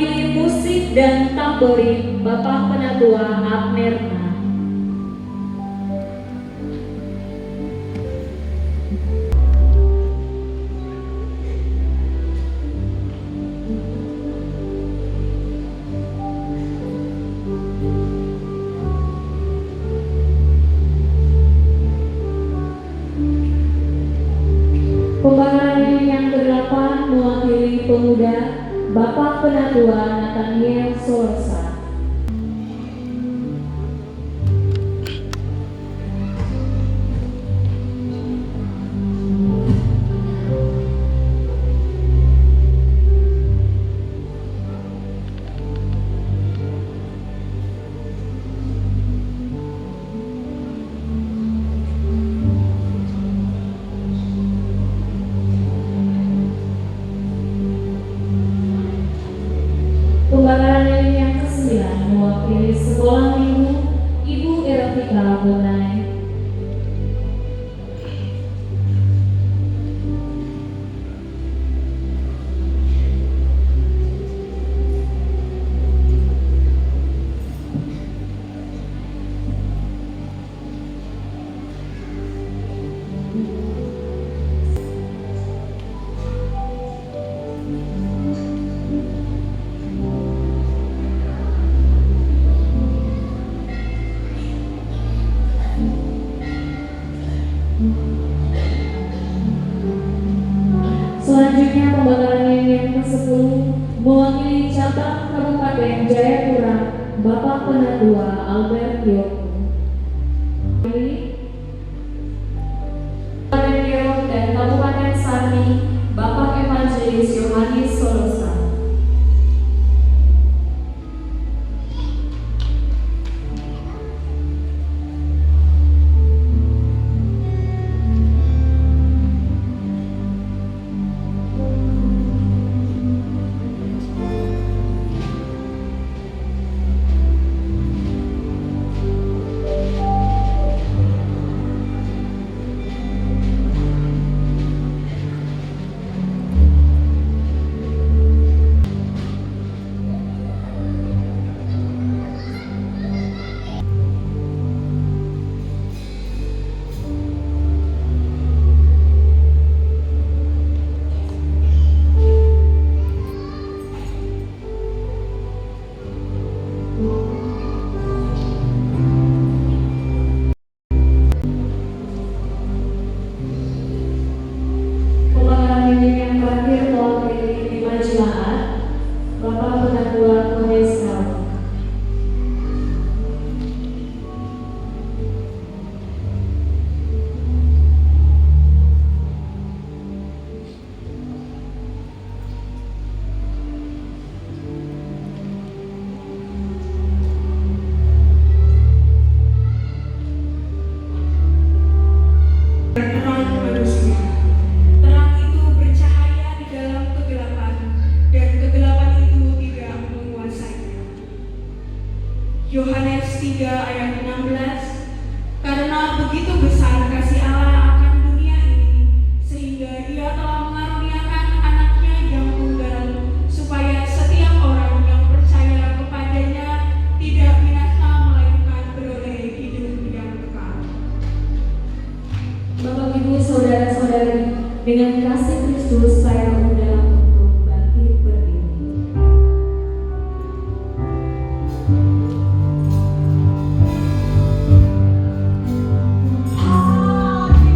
Mewakili musik dan tamborin Bapak Penatua Abnerna. Pembakaran yang ke-8 mewakili pemuda Bapak Penatua Nathaniel Solosa. Pembakaran yang ke-9 mewakili sekolah minggu Ibu Erotika Bonai. Selanjutnya pembakaran yang ke-10 mewakili cabang Kabupaten Jayapura Bapak Penatua Albert Yoko. Kabupaten Riau dan Kabupaten Sarni Bapak Evangelis Yohanes Solosa. Yang terakhir mewakili di Majelaat Bapak Penatua Kodeska. Yohanes 3 ayat 16, karena begitu besar kasih Allah akan dunia ini, sehingga Ia telah mengaruniakan anaknya yang tunggal, supaya setiap orang yang percaya kepadanya tidak binasa melainkan beroleh hidup yang kekal. Bapak Ibu Saudara-saudari, dengan kasih Kristus saya undang untuk bangkit berdiri. Haleluya.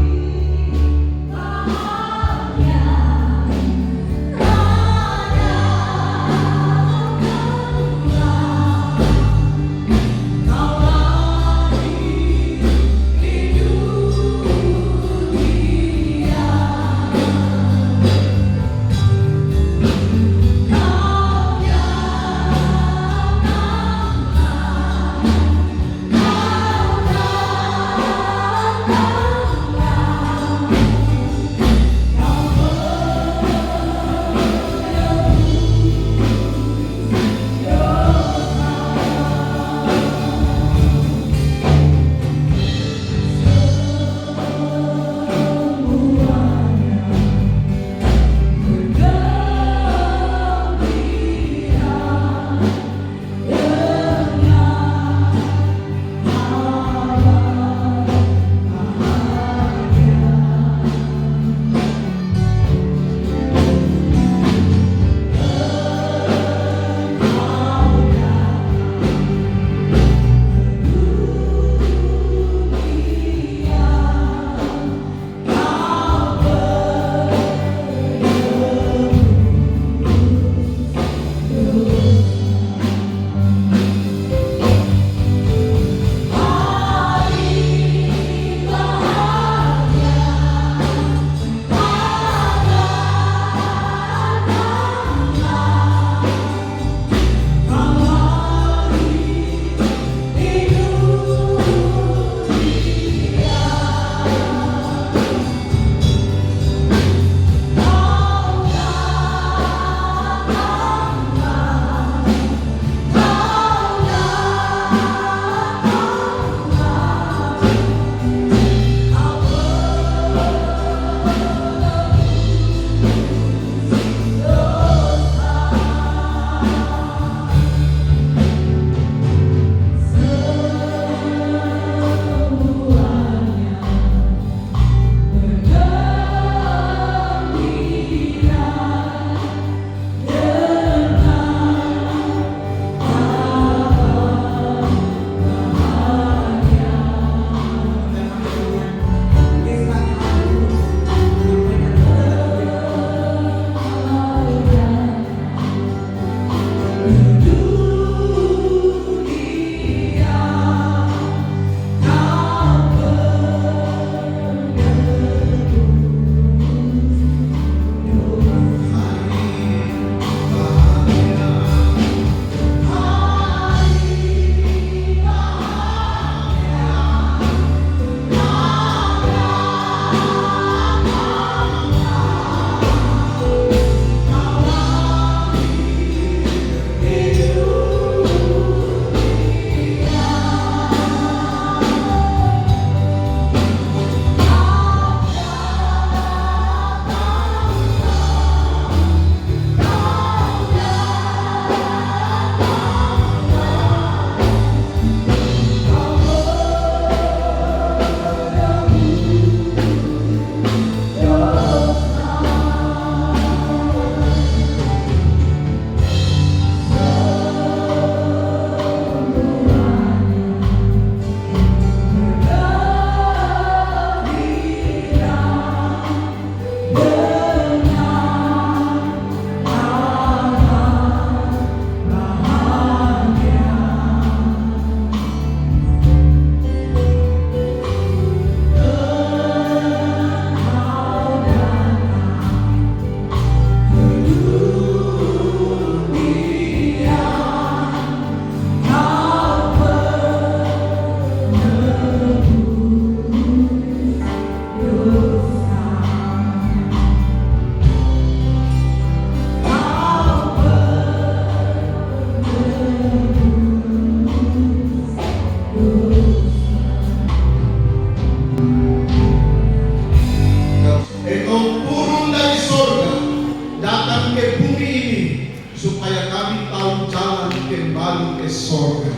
kembali ke sorga.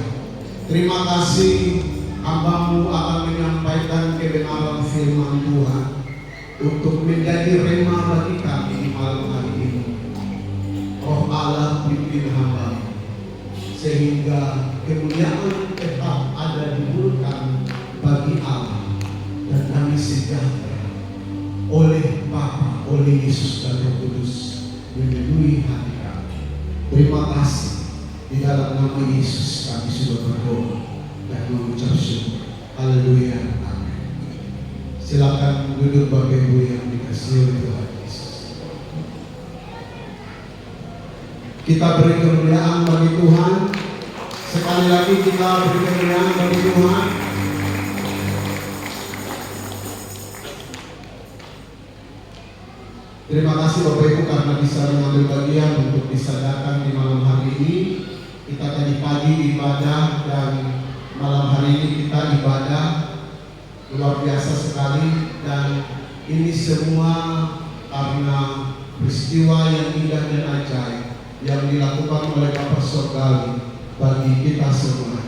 Terima kasih hamba-Mu akan menyampaikan kebenaran firman Tuhan untuk menjadi rema bagi kami di malam hari ini. Roh Allah pimpin hamba sehingga kemuliaan tetap ada di mulut kami bagi Allah dan kami sejahtera oleh Bapa, oleh Yesus dan Roh Kudus memenuhi hati kami. Terima kasih, di dalam nama Yesus kami sudah berdoa dan mengucap syukur. Haleluya, amin. Silakan duduk Bapak Ibu yang dikasihi oleh Tuhan Yesus. Kita beri kemuliaan bagi Tuhan. Sekali lagi kita beri kemuliaan bagi Tuhan. Terima kasih Bapak Ibu karena bisa mengambil bagian untuk disadarkan di malam hari ini. Kita tadi pagi ibadah dan malam hari ini kita ibadah luar biasa sekali, dan ini semua karena peristiwa yang indah dan ajaib yang dilakukan oleh Bapa Surgawi bagi kita semua.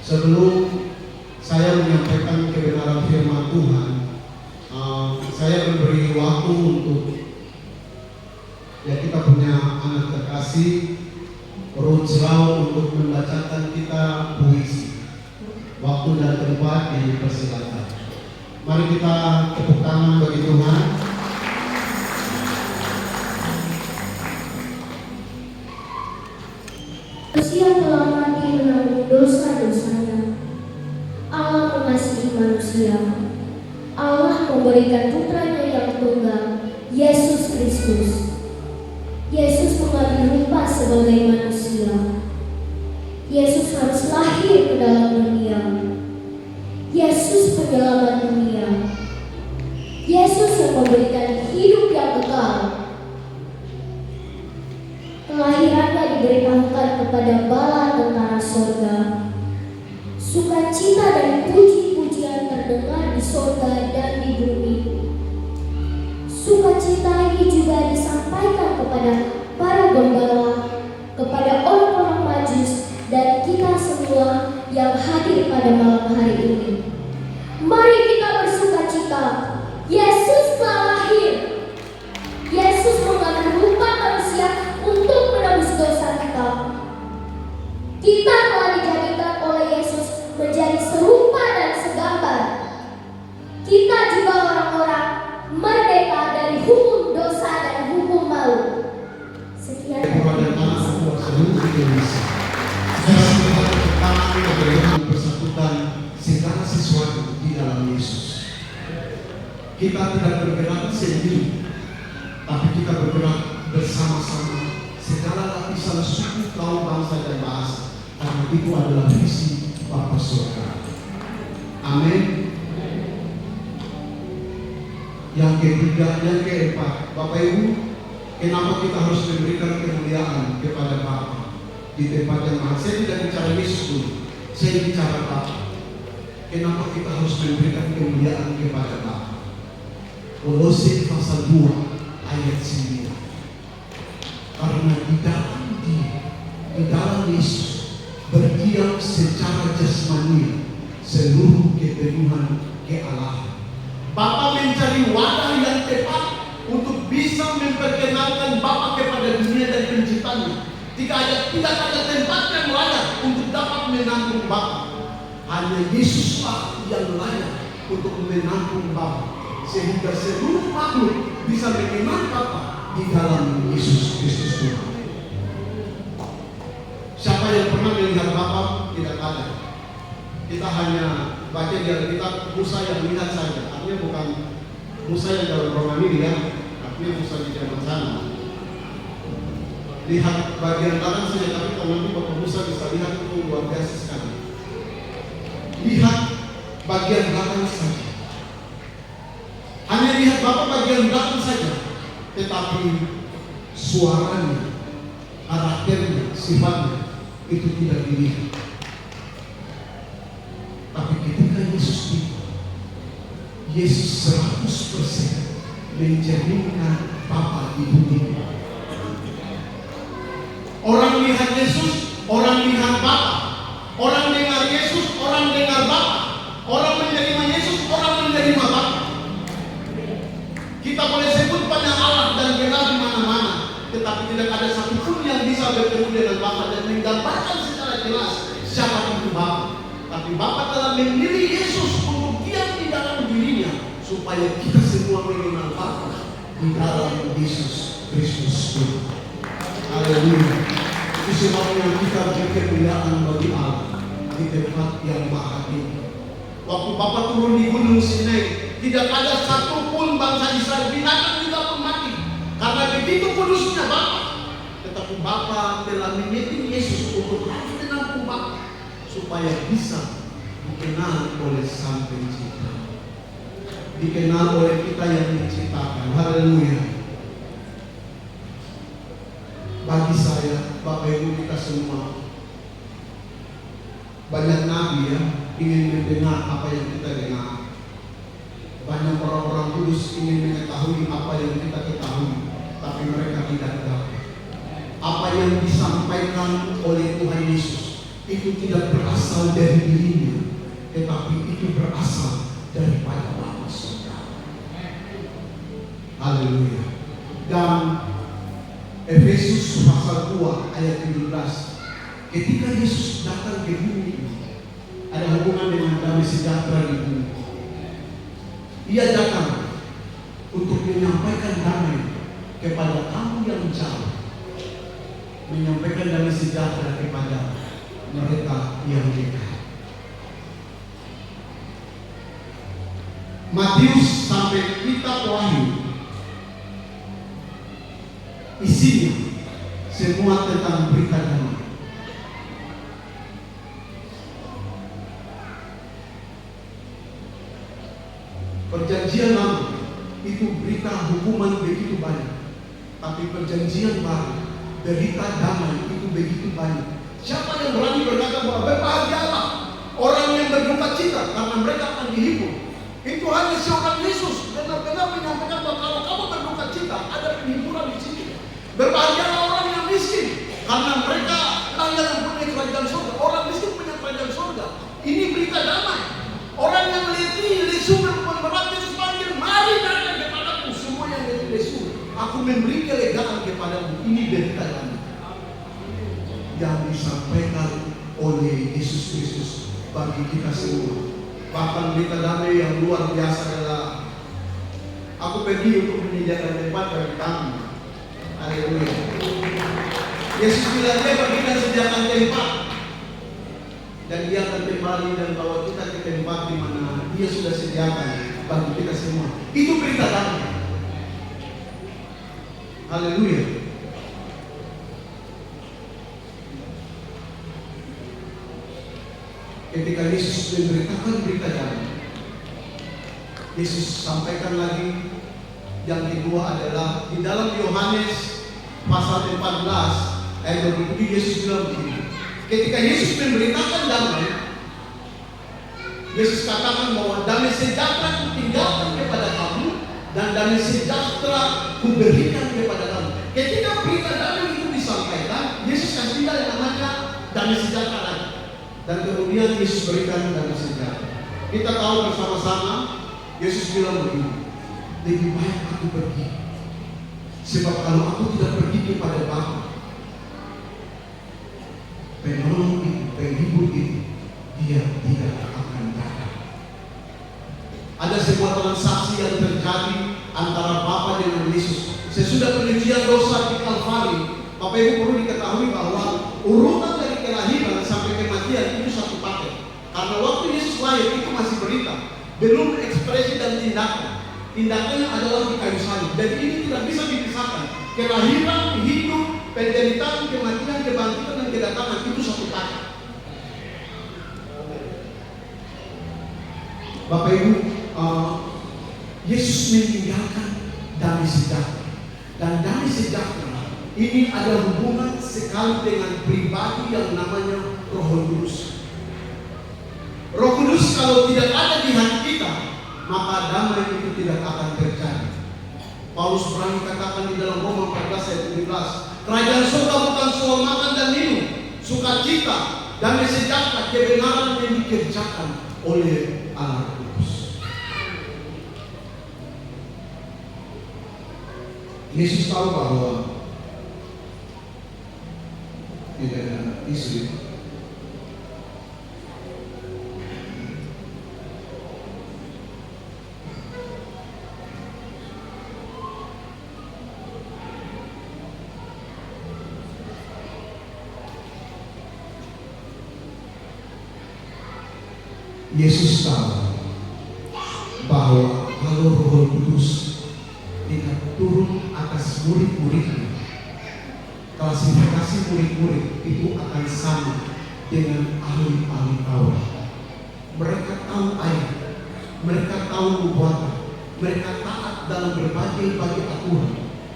Sebelum saya menyampaikan kebenaran firman Tuhan, saya memberi waktu untuk kita punya anak terkasih Ruth Rao untuk membacakan kita puisi. Waktu dan tempat dipersilakan. Mari kita tepuk tangan bagi Tuhan. Manusia telah mati menanggung dosa-dosanya. Allah mengasihi manusia. Allah memberikan putranya yang tunggal, Yesus Kristus. Yesus mengambil rupa sebagai manusia. Yesus harus lahir ke dalam dunia. Yesus penyelamat dunia. Yesus yang memberikan hidup yang kekal. Kelahirannya diberitahukan kepada bala tentara sorga. Sukacita dan puji-pujian terdengar di sorga dan di bumi. Sukacita ini juga disampaikan kepada para gembala, kepada orang-orang Majus, dan kita semua yang hadir pada malam hari ini. Mari kita bersukacita. Yesus telah lahir. Yesus mengambil rupa manusia untuk menebus dosa kita. Kita telah dijadikan oleh Yesus menjadi serupa dan segambar. Kita juga orang-orang merdeka dari hukum dosa dan hukum maut. Sekian. Seluruh Indonesia. Sekarang kita pertama bagaimana persatukan segala sesuatu di dalam Yesus. Kita tidak bergerak sendiri, tapi kita bergerak bersama-sama segala lapisan suku, kaum, bangsa dan bahasa, karena itu adalah visi Bapa Surga. Amin. Yang ketiga, yang keempat, Bapak Ibu, kenapa kita harus memberikan kemuliaan kepada Bapa di tempat yang mahal? Saya tidak bicara Yesus dulu, saya bicara Bapa. Kenapa kita harus memberikan kemuliaan kepada Bapa? Kolose pasal 2 ayat 9. Karena di dalam Yesus berdiam secara jasmani seluruh kepenuhan kealahan. Bapa mencari wadah yang tepat untuk bisa memperkenalkan Bapa kepada dunia dan penciptanya. Tidak ada tempat yang layak untuk dapat menampung Bapa. Hanya Yesuslah yang layak untuk menampung Bapa, sehingga seluruh makhluk bisa mengenal Bapa di dalam Yesus Kristus Tuhan. Siapa yang pernah melihat Bapa? Tidak ada. Kita hanya baca di Alkitab Musa yang lihat saja. Artinya bukan Musa yang dalam Romawi ya, artinya Musa di zaman sana. Lihat bagian kanan saja, tapi kalau nanti Bapak Musa bisa lihat itu luar biasa sekali. Lihat bagian belakang saja. Hanya lihat Bapak bagian belakang saja, tetapi suaranya, karakternya, sifatnya itu tidak dilihat. Tapi ketika Yesus tiba, Yesus 100% mencerminkan Bapa di bumi. Orang lihat Yesus Orang lihat Bapa, orang dengar Yesus, orang dengar Bapa, orang menerima Yesus, orang menerima Bapa. Kita boleh sebut banyak Allah dan gelar di mana-mana, tetapi tidak ada satupun yang bisa bertemu dengan Bapa dan menggambarkan secara jelas siapa itu Bapa. Tapi Bapa telah memilih Yesus untuk diam di dalam dirinya, supaya kita semua mengenal Bapa di dalam Yesus Kristus. Haleluya. Itu sebabnya kita beri kemuliaan bagi Allah di tempat yang maha tinggi. Waktu Bapa turun di Gunung Sinai, tidak ada satupun bangsa Israel, binatang juga pun mati, karena begitu kudusnya Bapa. Tetapi Bapa telah menyeting Yesus untuk hadir dengan umat, supaya bisa dikenal oleh Sang Pencipta, dikenal oleh kita yang menciptakan. Haleluya. Bagi saya, Bapak Ibu kita semua, banyak nabi ya ingin mendengar apa yang kita dengar. Banyak orang-orang kudus ingin mengetahui apa yang kita ketahui, tapi mereka tidak dapat. Apa yang disampaikan oleh Tuhan Yesus itu tidak berasal dari dirinya, tetapi itu berasal daripada Bapa Surga. Haleluya. Dan Efesus pasal 2 ayat 17, ketika Yesus datang ke bumi ini, ada hubungan dengan damai sejahtera di bumi. Ia datang untuk menyampaikan damai kepada kamu yang jauh, menyampaikan damai sejahtera kepada mereka yang dekat. Matius sampai kitab Wahyu, isinya semua tentang berita damai. Perjanjian lama itu berita hukuman begitu banyak, tapi perjanjian baru berita damai itu begitu banyak. Siapa yang berani berkata bahwa berbahagialah orang yang berduka cita karena mereka akan dihibur? Itu hanya seorang Yesus benar-benar menyampaikan bahwa kalau kamu berduka cita, ada penghiburan di sini. Berbahagialah orang yang miskin karena mereka yang mempunyai kerajaan surga. Orang miskin punya kerajaan surga. Ini berita damai. Orang yang letih, lesu, berberat, Yesus panggil, mari datang kepadaku semua yang letih, lesu. Aku memberi kelegaan kepadamu. Ini berita damai yang disampaikan oleh Yesus Kristus bagi kita semua. Bahkan berita damai yang luar biasa adalah aku pergi untuk menyediakan tempat bagi kamu. Haleluya. Yesus bilang dia pergi dan sediakan tempat, dan dia akan kembali dan bawa kita ke tempat di mana dia sudah sediakan bagi kita semua. Itu berita damai. Haleluya. Ketika Yesus memberitakan berita damai, Yesus sampaikan lagi yang kedua adalah di dalam Yohanes pasal 14 ayat 27. Yesus bilang begini, ketika Yesus memberitakan damai, Yesus katakan bahwa damai sejahtera kutinggalkan kepada kamu dan damai sejahtera kuberikan kepada kamu. Ketika berita damai itu disampaikan, Yesus kasih yang namanya damai sejahtera lagi. Dan kemudian Yesus berikan damai sejahtera. Kita tahu bersama-sama, Yesus bilang begini, lebih baik aku pergi, sebab kalau aku tidak pergi kepada Bapa, penolong itu, penghibur itu, dia tidak akan datang. Ada sebuah transaksi yang terjadi antara Bapa dengan Yesus. Sesudah penyucian dosa di Kalvari, Bapak Ibu perlu diketahui bahwa urutan dari kelahiran sampai kematian itu satu paket. Karena waktu Yesus lahir itu masih berita, belum ekspresi dan tindakan. Tindakannya adalah di kayu salib. Dan ini tidak bisa dipisahkan. Kelahiran, hidup, penderitaan, kematian, kebangkitan, dan kedatangan itu satu paket. Bapak Ibu, Yesus meninggalkan damai sejahtera. Dan damai sejahtera ini ada hubungan sekali dengan pribadi yang namanya Roh Kudus. Roh Kudus kalau tidak ada di hati kita, maka damai itu tidak akan terjadi. Paulus berani katakan di dalam Roma 14 ayat 17, kerajaan surga bukan soal makan dan minum, sukacita kita damai sejahtera, kebenaran yang dikerjakan oleh Allah Kudus. Yesus tahu bahwa tidak ada istri. Yesus tahu bahwa kalau Roh Kudus tidak turun atas murid-muridnya, klasifikasi murid-murid itu akan sama dengan ahli-ahli Taurat. Mereka tahu ayat, mereka tahu nubuatan, mereka taat dalam berbagai aturan,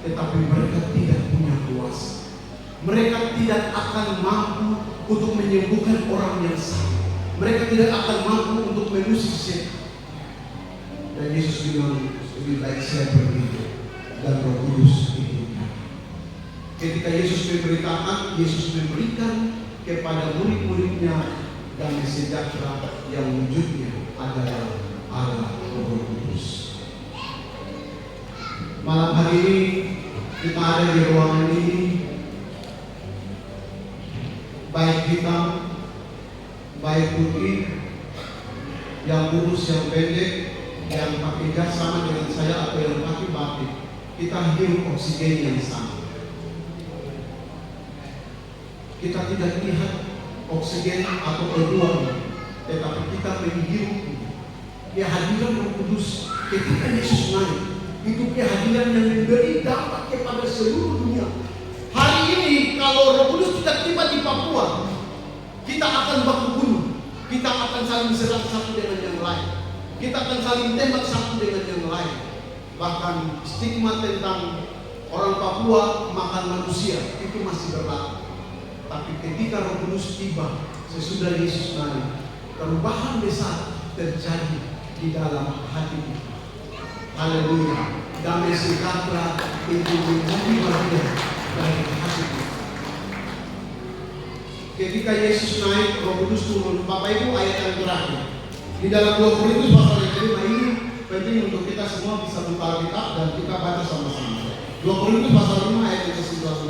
tetapi mereka tidak punya kuasa. Mereka tidak akan mampu untuk menyembuhkan orang yang sakit. Mereka tidak akan mampu untuk mengusir setan. Dan Yesus bilang, lebih baik saya pergi dan Roh Kudus itu. Ketika Yesus memberitakan, Yesus memberikan kepada murid-muridnya damai sejahtera yang wujudnya adalah Allah Roh Kudus. Malam hari ini kita ada di ruangan ini, baik hitam, baik putih, yang lurus, yang pendek, yang pakai jas sama dengan saya atau yang pakai batik, kita hirup oksigen yang sama. Kita tidak lihat oksigen atau O2, tetapi kita menghirup kehadiran Roh Kudus. Ketika Yesus naik, itu kehadiran yang memberi dampak kepada seluruh dunia. Hari ini kalau Roh Kudus tidak tiba di Papua, kita akan baku bunuh, kita akan saling serang satu dengan yang lain, kita akan saling tembak satu dengan yang lain. Bahkan stigma tentang orang Papua makan manusia itu masih berlaku. Tapi ketika Roh Kudus tiba sesudah Yesus naik, perubahan besar terjadi di dalam hati kita. Haleluya. Damai sejahtera itu menjadi bagian dari hati kita. Ketika Yesus naik, Roh Kudus turun. Bapak Ibu, ayat yang terakhir di dalam 2 Korintus pasal yang kelima ini penting untuk kita semua bisa buka Alkitab dan kita baca sama-sama. 2 Korintus pasal 5 ayat yang ke-19.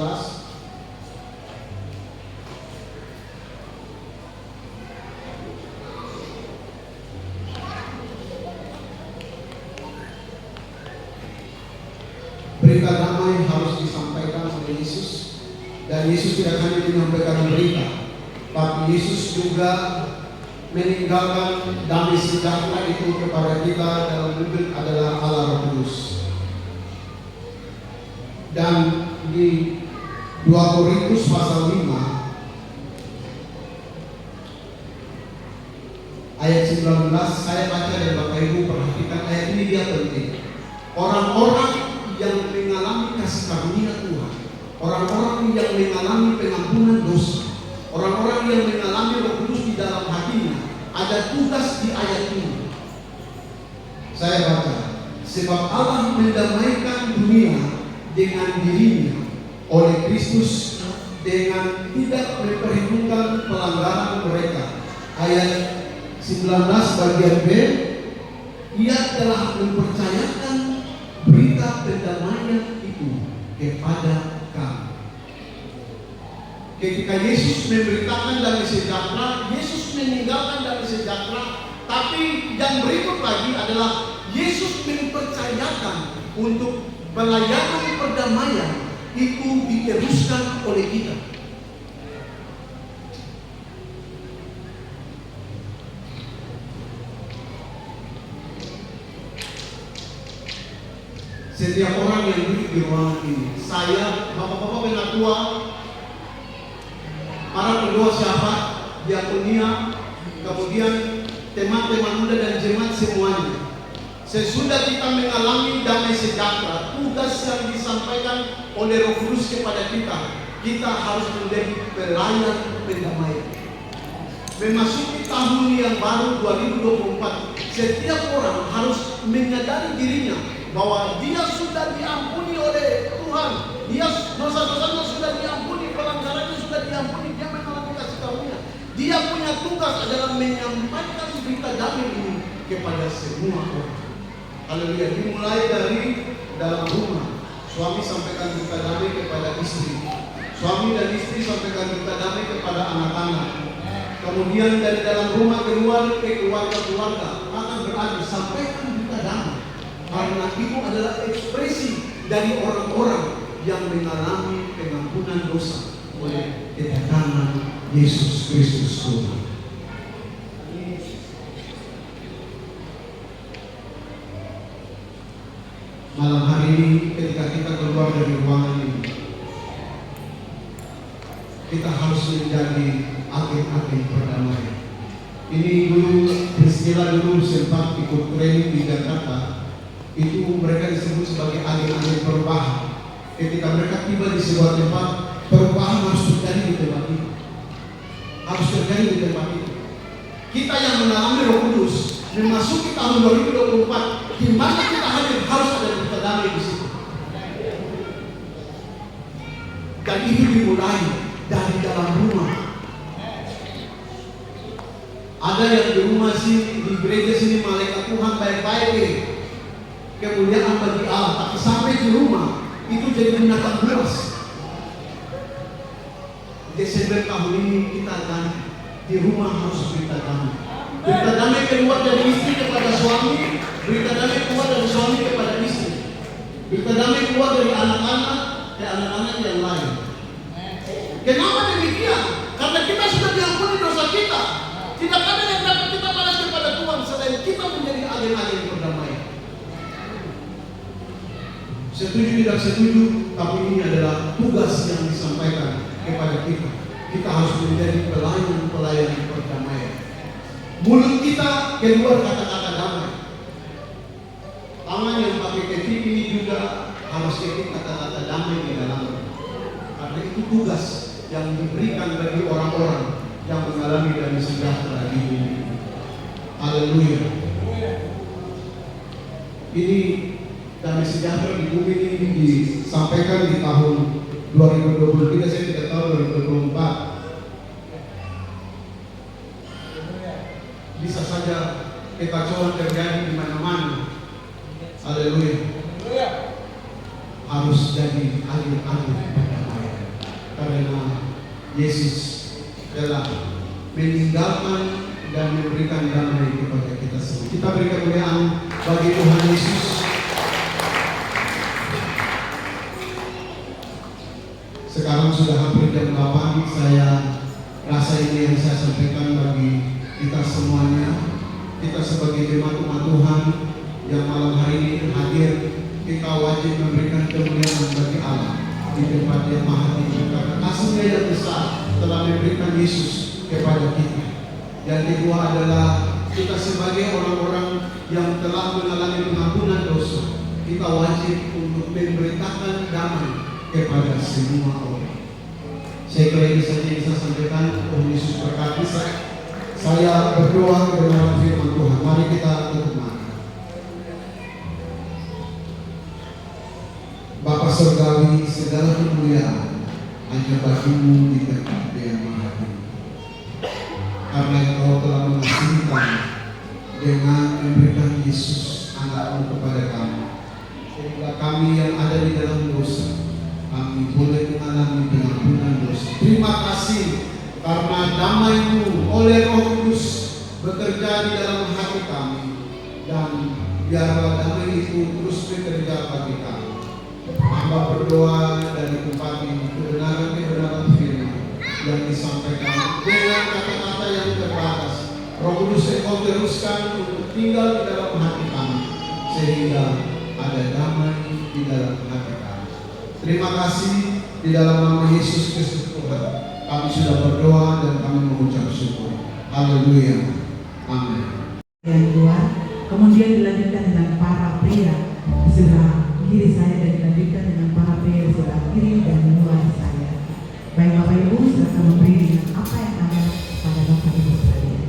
Berita damai harus disampaikan oleh Yesus, dan Yesus tidak hanya menyampaikan berita, tapi Yesus juga meninggalkan damai sejahtera itu kepada kita dalam wujud adalah Allah Roh Kudus. Dan di 2 Korintus pasal 5 ayat 19 saya baca dan Bapak Ibu perhatikan ayat ini, dia penting. Orang-orang yang mengalami kasih karunia Tuhan, orang-orang yang mengalami pengampunan dosa, orang-orang yang mengalami Roh Kudus di dalam hatinya, ada tugas di ayat ini. Saya baca, sebab Allah mendamaikan dunia dengan dirinya oleh Kristus dengan tidak memperhitungkan pelanggaran mereka. Ayat 19 bagian B, ia telah mempercayakan berita pendamaian itu kepada kami. Ketika Yesus memberitakan damai sejahtera, Yesus meninggalkan damai sejahtera, tapi yang berikut lagi adalah Yesus mempercayakan untuk pelayanan perdamaian itu diteruskan oleh kita. Setiap orang yang duduk di ruangan ini, saya, bapak-bapak penatua, para pendua syafaat, diakonia, kemudian teman-teman muda dan jemaat semuanya. Sesudah kita mengalami damai sejahtera, tugas yang disampaikan oleh Roh Kudus kepada kita harus menjadi pelayan pendamaian. Memasuki tahun yang baru 2024, setiap orang harus menyadari dirinya bahwa dia sudah diampuni oleh Tuhan, dia dosa-dosanya sudah diampuni, pelanggarannya sudah diampuni, dia mengalami kasih karunia. Dia punya tugas adalah menyampaikan berita damai ini kepada semua orang. Haleluya. Dimulai dari dalam rumah. Suami sampaikan berita damai kepada istri. Suami dan istri sampaikan berita damai kepada anak-anak. Kemudian dari dalam rumah keluar ke keluarga-keluarga. Maka berarti sampaikan berita damai. Karena itu adalah ekspresi dari orang-orang yang mengalami pengampunan dosa oleh kedatangan Yesus Kristus Tuhan. Malam hari ini ketika kita keluar dari ruangan ini, kita harus menjadi agen-agen perdamaian. Ini dulu peristiwa dulu sempat ikut training di Jakarta. Itu mereka disebut sebagai agen-agen perubahan. Ketika mereka tiba di sebuah tempat, perubahan harus terjadi di tempat itu. Harus terjadi di tempat itu. Kita yang mengalami Roh Kudus memasuki tahun 2024, di mana kita hadir harus ada berita damai di situ. Dan itu dimulai dari dalam rumah. Ada yang di rumah sini, di gereja sini malaikat Tuhan baik-baik, kemuliaan bagi Allah, tapi sampai di rumah itu jadi binatang buas. Desember tahun ini kita ganti. Di rumah harus berita damai. Berita damai keluar dari istri kepada suami, berita damai keluar dari suami kepada istri, berita damai keluar dari anak-anak ke anak-anak yang lain. Kenapa demikian? Karena kita sudah diampuni dosa kita. Tidak ada yang dapat kita balas kepada Tuhan selain kita menjadi agen-agen perdamaian. Setuju tidak setuju, tapi ini adalah tugas yang disampaikan kepada kita. Kita harus menjadi pelayan-pelayan perdamaian. Mulut kita keluar kata-kata damai. Tangan yang pakai ketik ini juga harus ketik kata-kata damai di dalamnya. Karena itu tugas yang diberikan bagi orang-orang yang mengalami damai sejahtera di dunia ini. Haleluya. Ini damai sejahtera di bumi ini disampaikan di tahun 2023, saya tidak tahu 2024. Bisa saja kekacauan terjadi di mana-mana. Haleluya. Harus jadi agen-agen perdamaian. Karena Yesus telah meninggalkan dan memberikan damai kepada kita semua. Kita beri kemuliaan bagi Tuhan Yesus. Sekarang sudah hampir jam 8. Saya rasa ini yang saya sampaikan bagi kita semuanya. Kita sebagai jemaat umat Tuhan yang malam hari ini hadir, kita wajib memberikan kemuliaan bagi Allah di tempat yang maha tinggi. Karena kasih-Nya yang besar telah memberikan Yesus kepada kita. Yang kedua adalah kita sebagai orang-orang yang telah mengalami pengampunan dosa, kita wajib untuk memberitakan damai kepada semua orang. Saya kira ini saja yang saya sampaikan. Tuhan Yesus berkati saya berdoa kebenaran firman Tuhan. Mari kita tutup mata. Bapa Surgawi, segala kemuliaan hanya bagi-Mu di tempat yang maha tinggi. Karena Engkau telah mengasihi kami dengan memberikan Yesus anak-Mu kepada kami, sehingga kami yang ada di dalam dosa, kami boleh mengalami pengampunan dosa. Terima kasih karena damai-Mu oleh Roh Kudus bekerja di dalam hati kami, dan biarlah damai itu terus bekerja bagi kami. Hamba berdoa dari tempat ini, kebenaran-kebenaran firman yang disampaikan dengan kata-kata yang terbatas, Roh Kudus Engkau teruskan untuk tinggal di dalam hati kami, sehingga ada damai di dalam hati kami. Terima kasih di dalam nama Yesus Kristus Tuhan. Kami sudah berdoa dan kami mengucap syukur. Haleluya. Amin. Yang kedua, kemudian dilanjutkan dengan para pria di sebelah kiri saya dan dilanjutkan dengan para pria di sebelah kiri dan luar saya. Baik Bapak Ibu, silakan memberi dengan apa yang ada pada Bapak Ibu sekalian.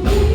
Yang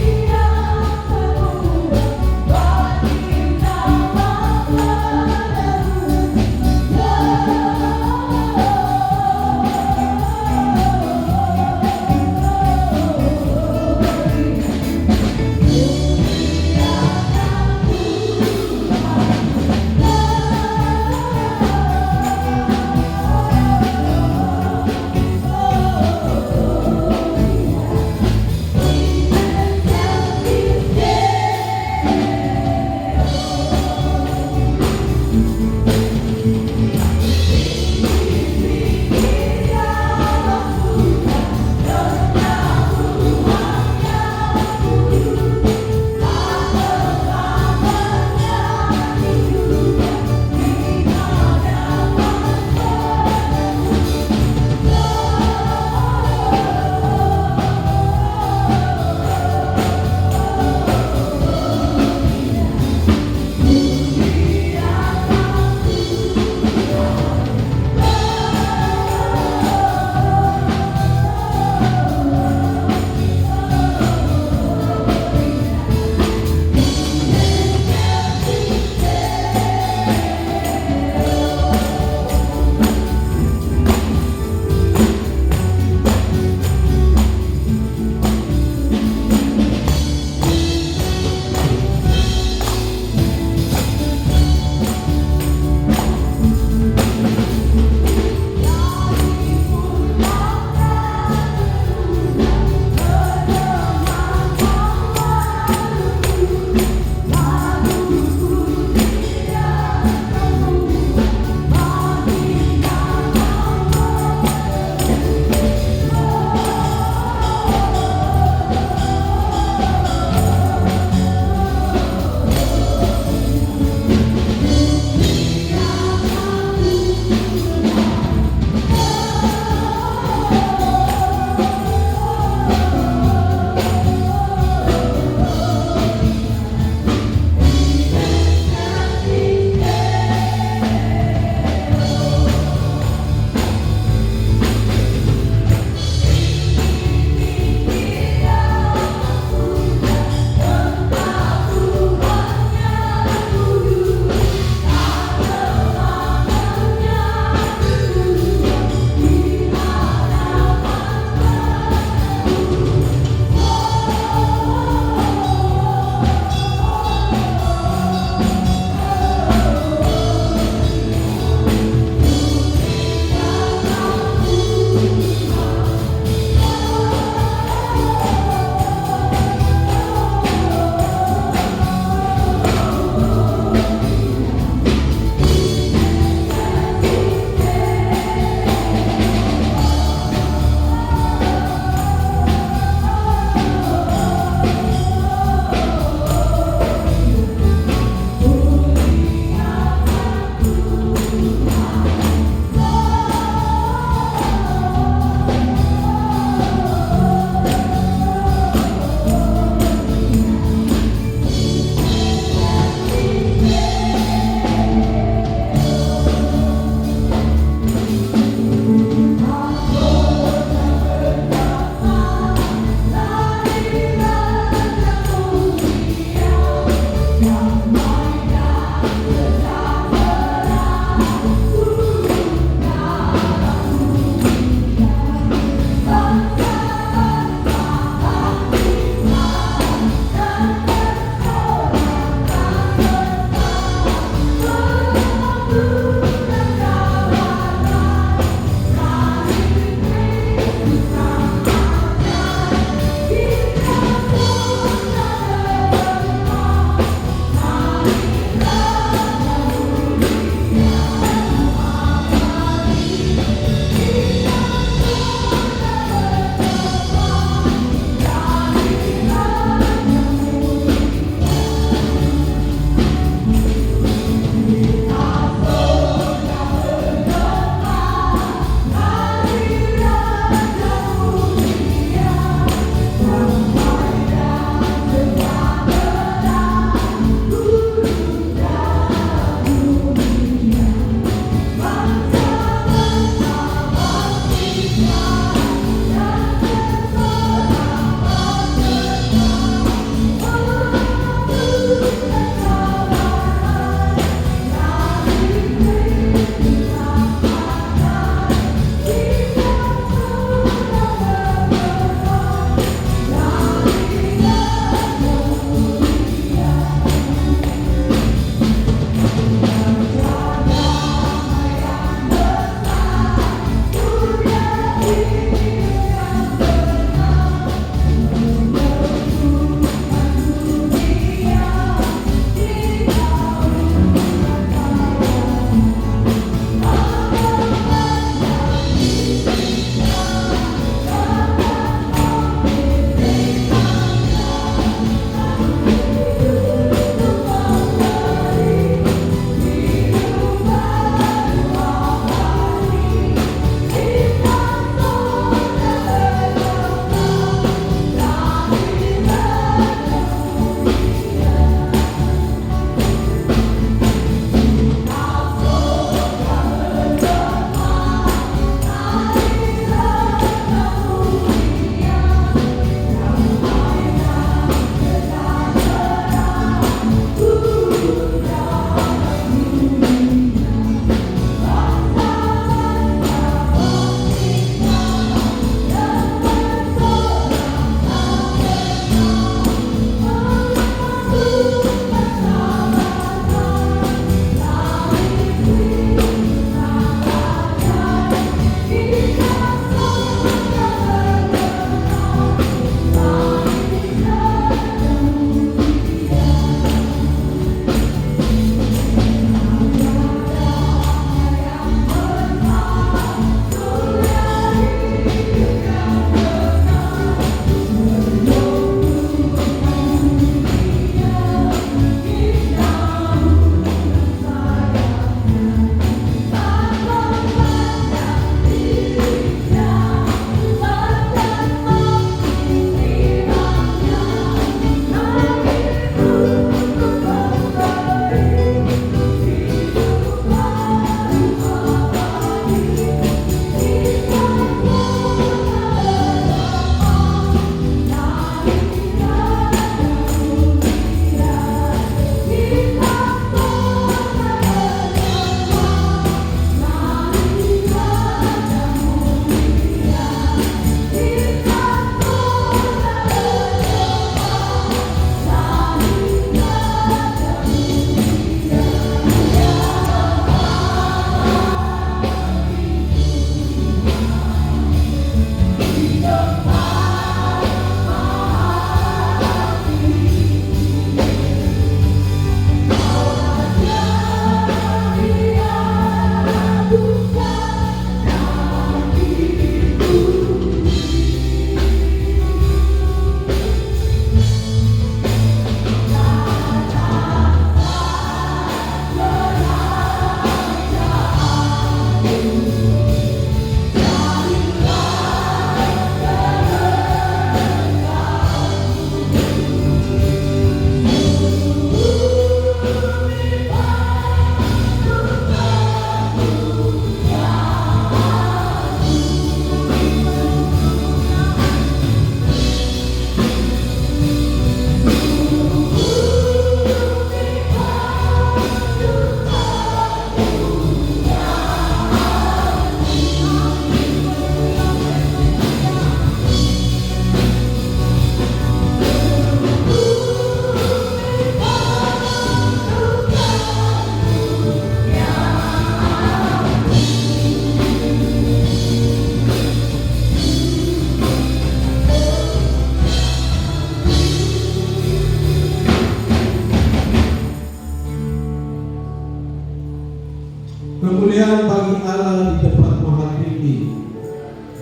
kemuliaan bagi Allah di tempat maha tinggi,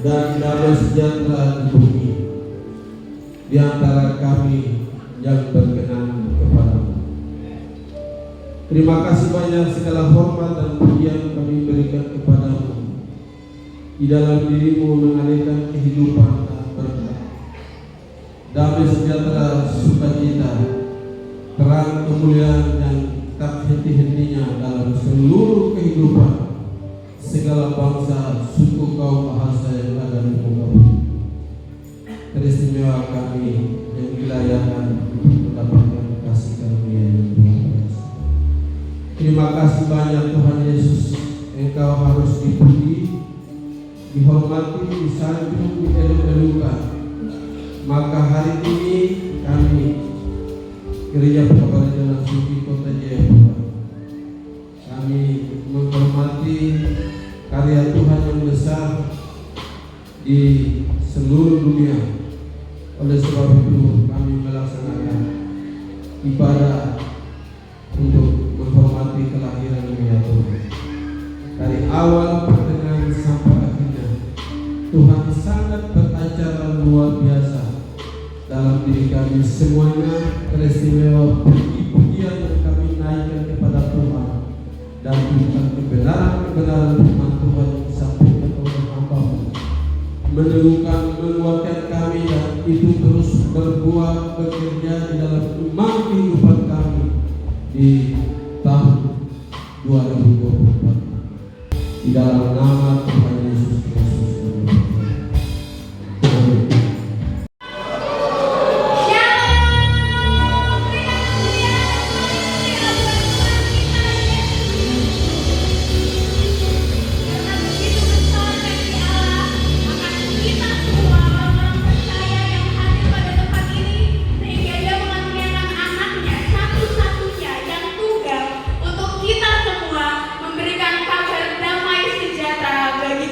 dan damai sejahtera di bumi di antara kami yang berkenan kepadamu. Terima kasih banyak, segala hormat dan pujian kami berikan kepadamu. Di dalam dirimu mengalirkan kehidupan dan berkat, damai sejahtera, sukacita, terang kemuliaan yang tak henti-hentinya dalam seluruh kehidupan segala bangsa, suku, kaum, bahasa yang ada di muka bumi. Teristimewa kami yang dilayakan mendapatkan kasih karunia yang luar biasa. Terima kasih banyak Tuhan Yesus, Engkau harus dipuji, dihormati, disanjung, dieluk-elukan. Maka hari ini kami Gereja Pengabdian Jalan Suci Kota Jayapura, kami menghormati karya Tuhan yang besar di seluruh dunia. Oleh sebab itu kami melaksanakan ibadah untuk menghormati kelahiran dunia Tuhan. Dari awal pertengahan sampai akhirnya, Tuhan sangat beracara luar biasa dalam diri kami semuanya. Teristimewa puji-pujian yang kami naikkan kepada Tuhan, dan bukan kebenaran-kebenaran firman Tuhan yang disampaikan oleh hamba-Mu meneguhkan, menguatkan kami, dan itu terus berbuah bekerja di dalam iman kehidupan kami di tahun 2024. Di dalam nama Tuhan Yesus Kristus. Amin. Untuk kita semua memberikan kabar damai sejahtera bagi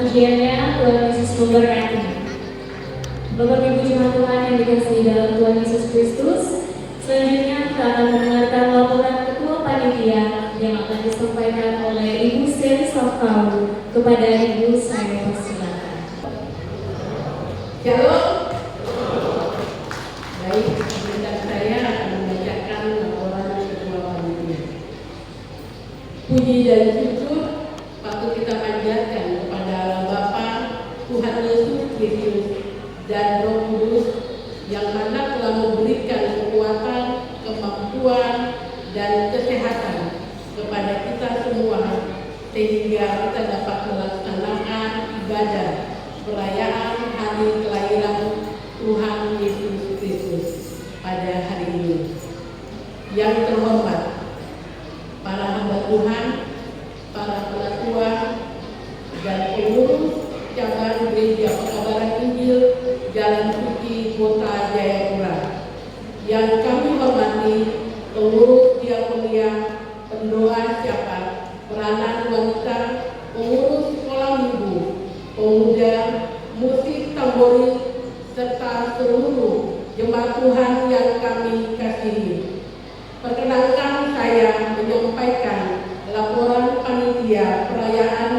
pujiannya. Tuhan Yesus memberkati. Bapak Ibu jemaat Tuhan yang dikasihi dalam Tuhan Yesus Kristus, selanjutnya kita akan mendengarkan laporan Ketua Panitia yang akan disampaikan oleh Ibu Seri Safkau. Kepada Ibu saya persilakan. Shalom. Baik, sebentar saya akan membacakan laporan Ketua Panitia. Puji dan syukur patut kita panjatkan kepada Allah Bapa, Tuhan Yesus Kristus dan Roh Kudus yang mana telah memberikan kekuatan, kemampuan, dan kesehatan kepada kita semua sehingga kita dapat melaksanakan ibadah perayaan hari kelahiran Tuhan Yesus Kristus pada hari ini. Yang terhormat para hamba Tuhan, para penatua dan pengurus cabang Gereja Pekabaran Injil Jalan Suci Kota Jayapura. Yang kami hormati pengurus diakonia, pendoa capat, peranan wanita, pengurus sekolah minggu, pemuda, musik tamboris, serta seluruh jemaat Tuhan yang kami kasihi. Perkenankan saya menyampaikan laporan panitia perayaan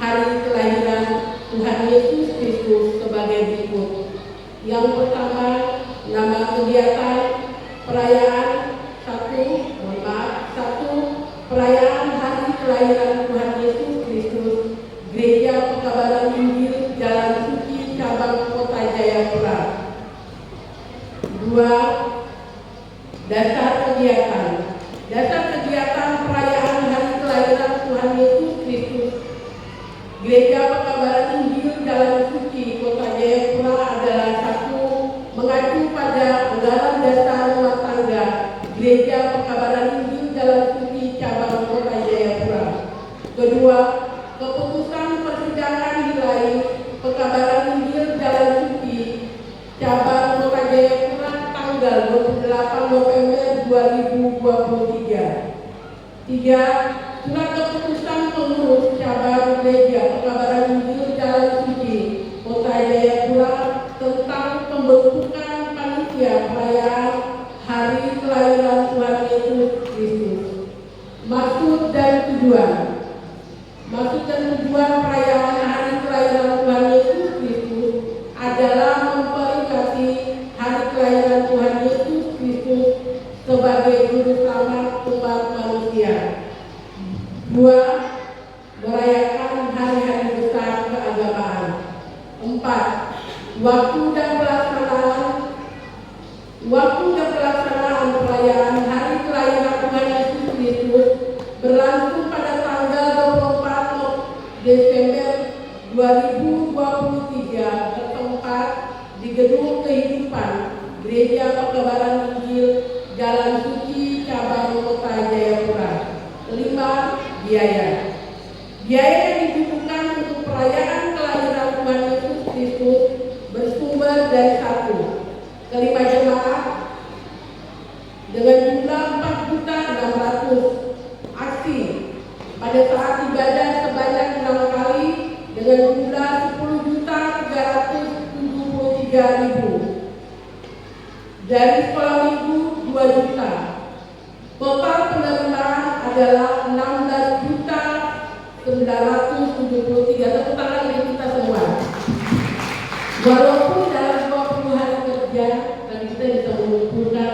hari kelahiran Tuhan Yesus Kristus sebagai berikut. Yang pertama, nama kegiatan perayaan 1 perayaan hari kelahiran Tuhan Yesus Kristus Gereja Pekabaran Injil Jalan Suci Cabang Kota Jayapura. 2. Dasar kegiatan perayaan hari kelahiran Tuhan Yesus Kristus Gereja Pekabaran Injil Jalan Suci Kota Jayapura adalah 1. Mengacu pada anggaran dasar rumah tangga Gereja Pekabaran Injil Jalan Suci Cabang Kota Jayapura. 2. Keputusan persidangan nilai Pekabaran Injil Jalan Suci Cabang Kota Jayapura tanggal 28 November 2023. 3. Surat keputusan pengurus cabang Gereja Pekabaran Injil Jalan Suci Kota Jayapura tentang pembentukan panitia perayaan hari kelahiran Tuhan Yesus Kristus. Maksud dan tujuan perayaan hari kelahiran Tuhan Yesus Kristus adalah memperingati hari kelahiran Tuhan Yesus Kristus sebagai juru selamat umat manusia. 2. Merayakan hari-hari besar keagamaan. 4. Waktu dan pelaksanaan perayaan hari kelahiran Tuhan Yesus Kristus berlangsung pada tanggal 24 Desember 2023 bertempat di Gedung Kehidupan Gereja Pekabaran Injil Jalan Suci Cabang Kota Jayapura. 5. Biaya yang dibutuhkan untuk perayaan kelahiran Tuhan Yesus Kristus bersumber dari 1. Kelima jemaat dengan jumlah 4.600 aksi pada saat ibadah sebanyak 6 kali dengan jumlah 10.373.000. Dari sekolah minggu 2 juta. Total penerimaan adalah 16.973. Tepuk tangan untuk kita semua. Walaupun dalam 20 hari kerja tadi kita bisa mengumpulkan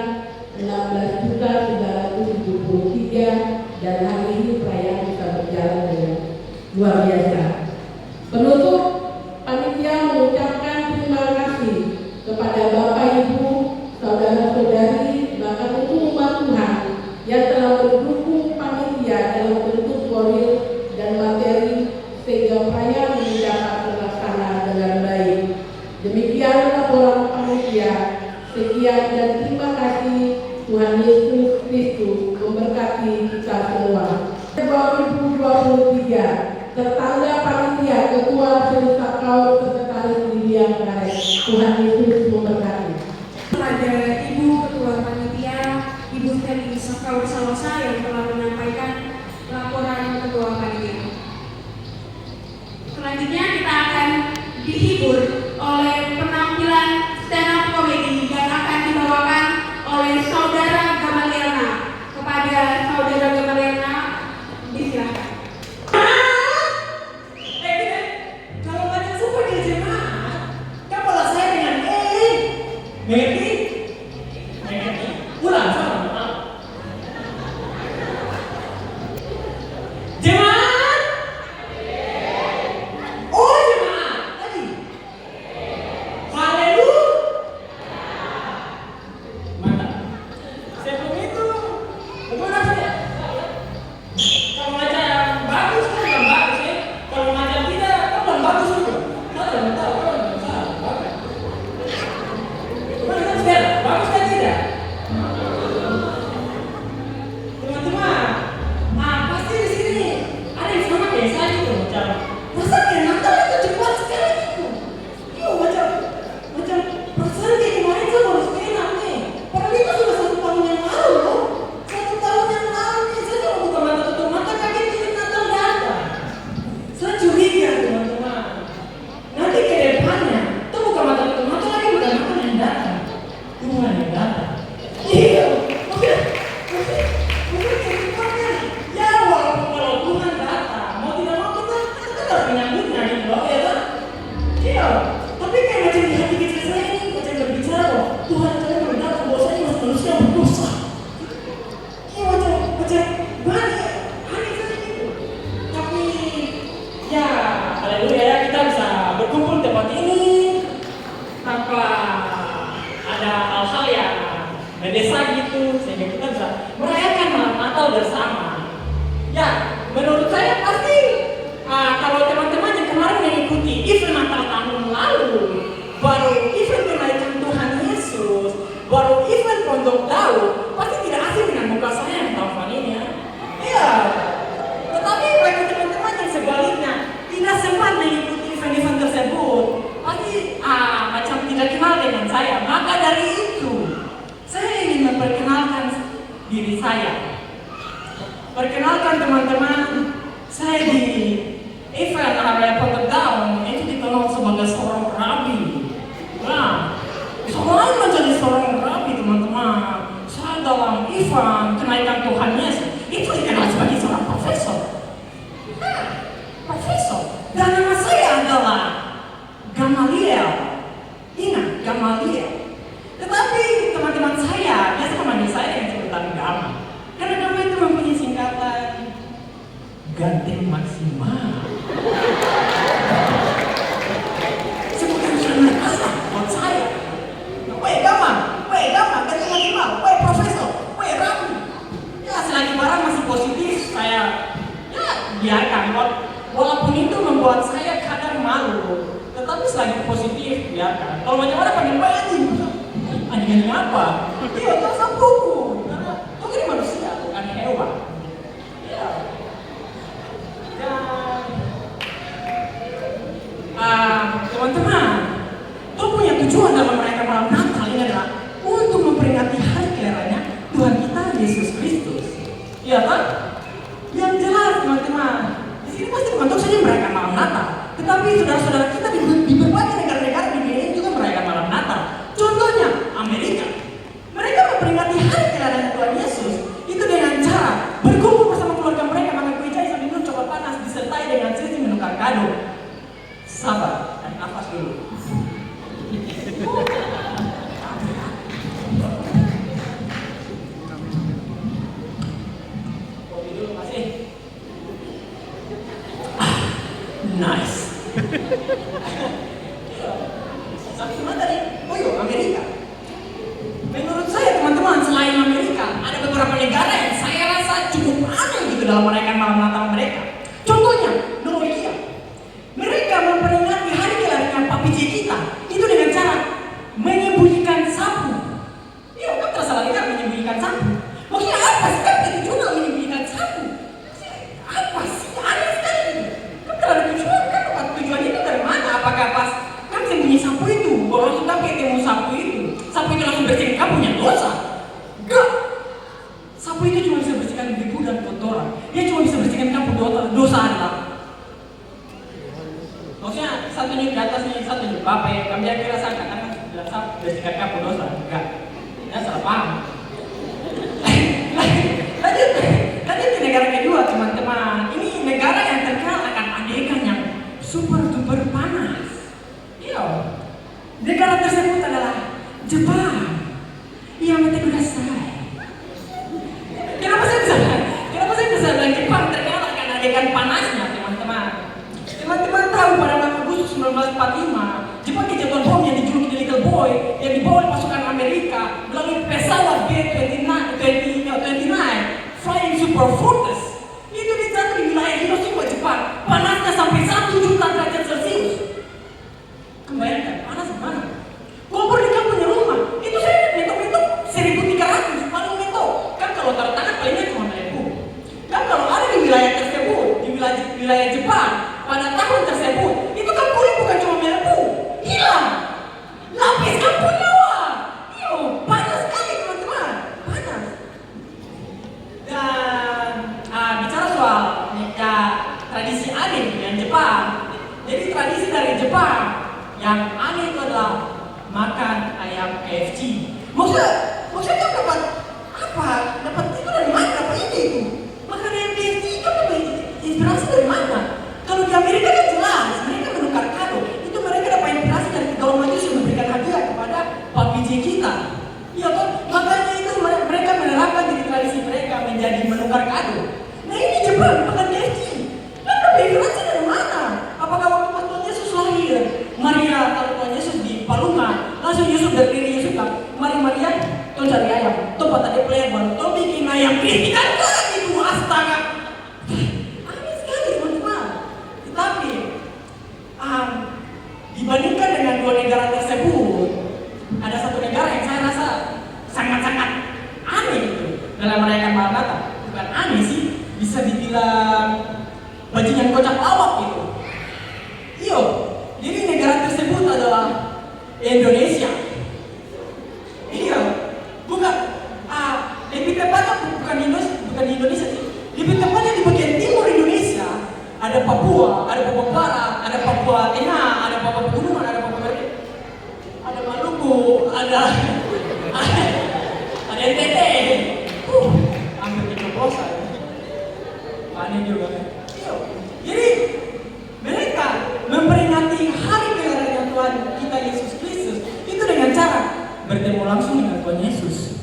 16.973 dan hari ini perayaan bisa berjalan dengan luar biasa. Penutup, panitia mengucapkan terima kasih kepada Bapak Ibu, saudara-saudari, bahkan untuk umat Tuhan yang telah mendukung panitia dalam bentuk moral dan materi sehingga perayaan ini dapat terlaksana dengan baik. Demikian laporan panitia. Sekian dan terima kasih. Tuhan Yesus Kristus memberkati kita semua. 2023 tertanda panitia Ketua Seri Safkau Sekretaris Lilian Karet. Tuhan Yesus memberkati. Kepada Ibu Ketua Panitia, Ibu Seri Safkau Salosa yang telah menyampaikan laporan Ketua Panitia. Selanjutnya kita macam masa kayak Natal itu cepat sekali gitu. Iya macam perasaan kayak kemarin saya baru sekarang nih. Padahal itu sudah 1 tahun yang lalu loh. 1 tahun yang lalu nih saya kalau buka mata tutup mata kaget ini Natal datang. Saya curiga teman-teman. Nanti ke depannya tuh buka mata tutup mata lagi bukan Natal yang datang, Tuhan yang datang. Iya. Mungkin kayak gimana? Ya walaupun kalau Tuhan datang, mau tidak mau kita harus menyambutnya gitu loh, ya kan? Iya. Tapi kayak macam di hati kecil saya ini macam berbicara loh, Tuhan saya belum datang, bahwa saya masih manusia yang berdosa. Iya macam banyak aneh sekali gitu. Tapi ya, haleluya ya kita bisa berkumpul di tempat ini tanpa ada hal-hal yang mendesak gitu, sehingga kita bisa merayakan malam Natal bersama. Ya, menurut saya pasti kalau teman-teman yang kemarin mengikuti event Natal tahun lalu, baru event kenaikan Tuhan Yesus, baru event Pondok Daud, pasti tidak asing dengan muka saya yang tahun ini ya. Iya. Tetapi bagi teman-teman yang sebaliknya tidak sempat mengikuti event-event tersebut, pasti macam tidak kenal dengan saya. Maka dari itu, saya ingin memperkenalkan diri saya. Perkenalkan teman-teman, saya di event area Pondok Daud itu dikenal sebagai seorang rabi. Nah, selain menjadi seorang rabi teman-teman, saya dalam event kenaikan Tuhan Yesus itu dikenal sebagai seorang profesor. Profesor. Dan nama saya adalah Gamaliel. Ingat, Gamaliel. Tetapi teman-teman saya biasa memanggil saya dengan sebutan Gama. Karena Gama itu mempunyai singkatan Ganteng Maksimal. Sebutan sangat kasar buat saya. Weh Gama, Ganteng Maksimal, weh Profesor, weh Rabi. Ya selagi barang masih positif, saya ya biarkan. Walaupun itu membuat saya kadang malu, tetapi selagi positif biarkan. Kalau macam-macam panggil anjing apa? Iya, tak sampuku. Karena itu ini manusia, bukan hewan. Iya. Dan teman-teman, itu punya tujuan dalam merayakan malam Natal ini adalah untuk memperingati hari kelahirannya Tuhan kita Yesus Kristus. Iya kan? Yang jelas teman-teman, di sini pasti teman-teman saja merayakan malam Natal. Tetapi saudara-saudara kita di berbagai negara-negara di dunia juga merayakan malam Natal. Contohnya Amerika, mereka memperingati hari kelahiran Tuhan Yesus itu dengan cara berkumpul bersama keluarga mereka, makan kue jahe sambil minum coklat panas disertai dengan sesi menukar kado. Sabar, tarik nafas dulu. Kopi dulu, masih. Nice. Sampai mana tadi? Oh iya, Amerika. Menurut saya teman-teman, selain Amerika, ada beberapa negara yang saya rasa cukup aneh gitu dalam merayakan malam Natal mereka. Contohnya, Norwegia. Mereka memperingati hari kelahiran Papi J kita itu dengan cara menyembunyikan sapu. Iya, kan terasa lagi kan menyembunyikan sapu. Maksudnya apa sih? Kan itu juga menyembunyikan sapu. Apa sih? Aneh sekali. Kan kalau ada tujuan, kan tujuan itu dari mana? Apakah pas kan sembunyi sapu itu, kalau kita ketemu sapu itu langsung bersihin kamu punya dosa? Enggak. Sapu itu cuma bisa bersihkan debu dan kotoran. Dia cuma bisa bersihkan kamu dosa Anda. Maksudnya satu nyuk di atas nih, satu nyuk bawah ya. Kami kira sangka kan bilang sapu bersihkan kamu dosa. Enggak. Ya salah paham. Lanjut ke negara kedua teman-teman. Ini negara yang terkenal akan adegan yang super duper panas. Iya. Negara tersebut adalah Jepang. Yang mati kudasai. Kenapa saya bisa bilang Jepang terkenal akan adegan panasnya teman-teman? Teman-teman tahu pada Agustus 1945 Jepang kejatuhan bom yang dijuluki The Little Boy yang dibawa pasukan Amerika melalui pesawat B-29 Flying Super Fortress itu dijatuh di wilayah Hiroshima Jepang, panasnya sampai 1 juta derajat Celcius. Kebayangkan panas gimana? Kompor di kamu punya rumah itu saya metok-metok 1.300 paling metok. Kan kalau taruh tangan palingnya cuma 1.000. Kan kalau ada di wilayah tersebut, di wilayah Jepang pada tahun tersebut, itu kan kulit bukan cuma melepuh, hilang. Lapis kan pun nyawa. Iyo, panas sekali teman-teman, panas. Dan bicara soal tradisi aneh yang Jepang. Jadi tradisi dari Jepang yang aneh itu adalah makan ayam KFC. Maksudnya dapat apa? Dapat itu dari mana? Dapat ini itu? Makan ayam KFC itu dapat inspirasi dari mana? Kalau di Amerika kan jelas, mereka menukar kado. Itu mereka dapat inspirasi dari Kedua Majus yang memberikan hadiah kepada Pak PJ kita. Iya kan? Makanya itu mereka menerapkan jadi tradisi mereka menjadi menukar kado. Nah ini Jepang makan KFC. Kan dapat inspirasi dari mana? Apakah waktu pas Tuhan Yesus lahir, Maria kalau Tuhan Yesus di palungan, langsung Yusuf berdiri, Yusuf bilang, mari Maria, tuh cari ayam, tuh patah player baru, tuh bikin ayam crispy kan itu astaga. Aneh sekali teman-teman. Tetapi dibandingkan dengan dua negara tersebut, ada satu negara yang saya rasa sangat-sangat aneh gitu dalam merayakan Maranatha. Bukan aneh sih, bisa dibilang bajingan kocak lawak gitu. Iyo, jadi negara tersebut adalah Indonesia. Iya, bukan lebih tepatnya bukan di Indonesia sih. Lebih tepatnya di bagian timur Indonesia ada Papua, ada Papua Barat, ada Papua Tengah, ada Papua Pegunungan, ada Papua Barat, ada Maluku, ada NTT. Hampir kecoplosan. Aneh juga kan. Jadi mereka memperingati hari kelahiran Tuhan kita Yesus Kristus itu dengan cara bertemu langsung dengan Tuhan Yesus.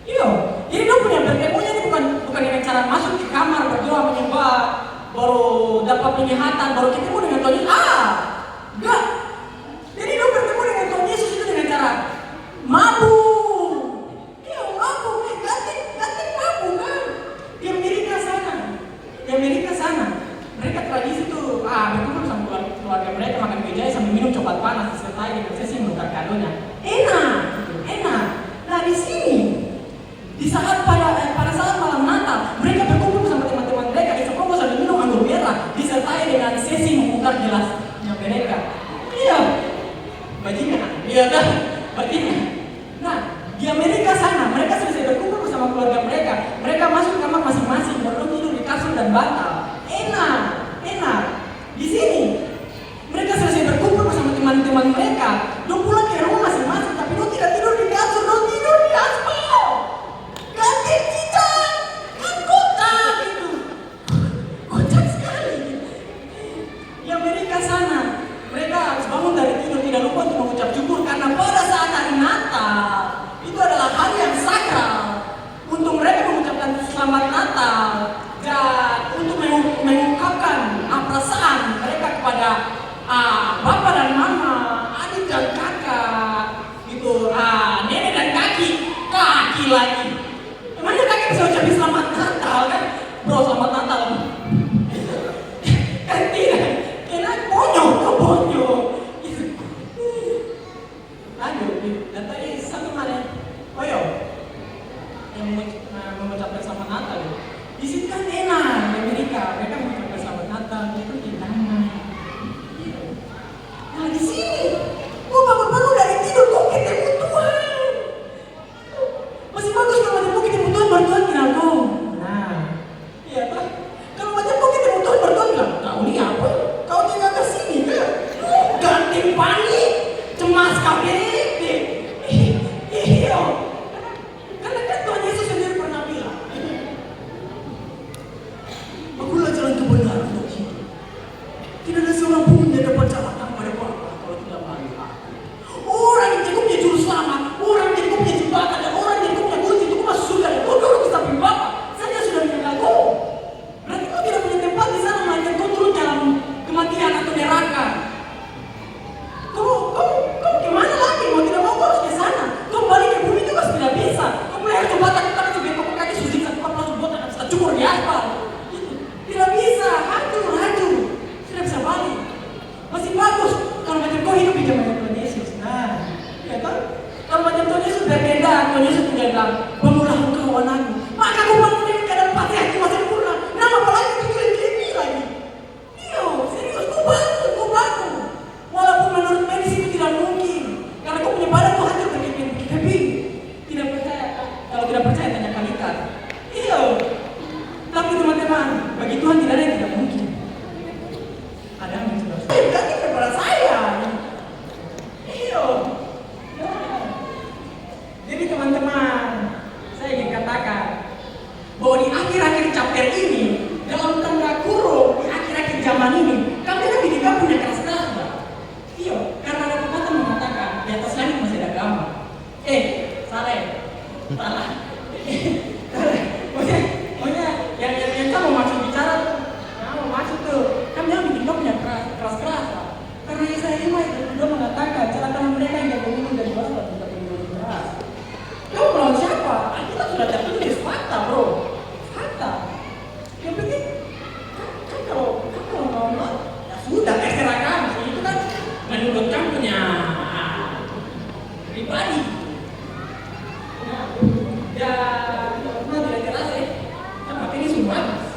Iya, jadi dia punya bertemunya ini bukan dengan cara masuk ke kamar berdoa menyembah, baru dapat penglihatan, baru ketemu dengan Tuhan Yesus. Enggak. Jadi dia bertemu dengan Tuhan Yesus itu dengan cara mabuk. Iya, mabuk, ganti mabuk kan. Di Amerika sana. Mereka tradisi tuh, berkumpul sama keluarga mereka makan kejaya sambil minum coklat panas disertai dengan sesi menukar kadonya. Enak. Nah di sini, di saat pada saat malam Natal, mereka berkumpul bersama teman-teman mereka, isopropos sambil minum anggur merah disertai dengan sesi memukar gelasnya mereka. Iya, bajingan. Iya kan, bajingan. Nah di Amerika sana, mereka selesai berkumpul bersama keluarga mereka. Mereka masuk kamar masing-masing, baru tidur di kasur dan bantal. Enak. Di sini mereka selesai berkumpul bersama teman-teman mereka. Lo pulang ke rumah masing-masing, tapi lo tidak tidur di kasur, lo tidur di aspal. Ganti pemerintahan ini, kami kan tidak punya keras-keras, Pak. Iya, karena ada pepatah mengatakan di atas langit masih ada agama. Salah. Pokoknya yang kamu maksud bicara tuh, kamu maksud tuh, kami yang tidak punya keras-keras, Pak. Karena Yesaya 5 itu juga mengatakan celakalah mereka yang berbunuh dan berbuat tidak berbunuh keras. Kamu melawan siapa? Kita sudah tertulis fakta, bro. Fakta. Yang penting kan kalau mau ya sudah terserah kamu. Itu kan menurut kamu punya pribadi. Ya, cuma tidak jelas ya. Kan ini semua habis.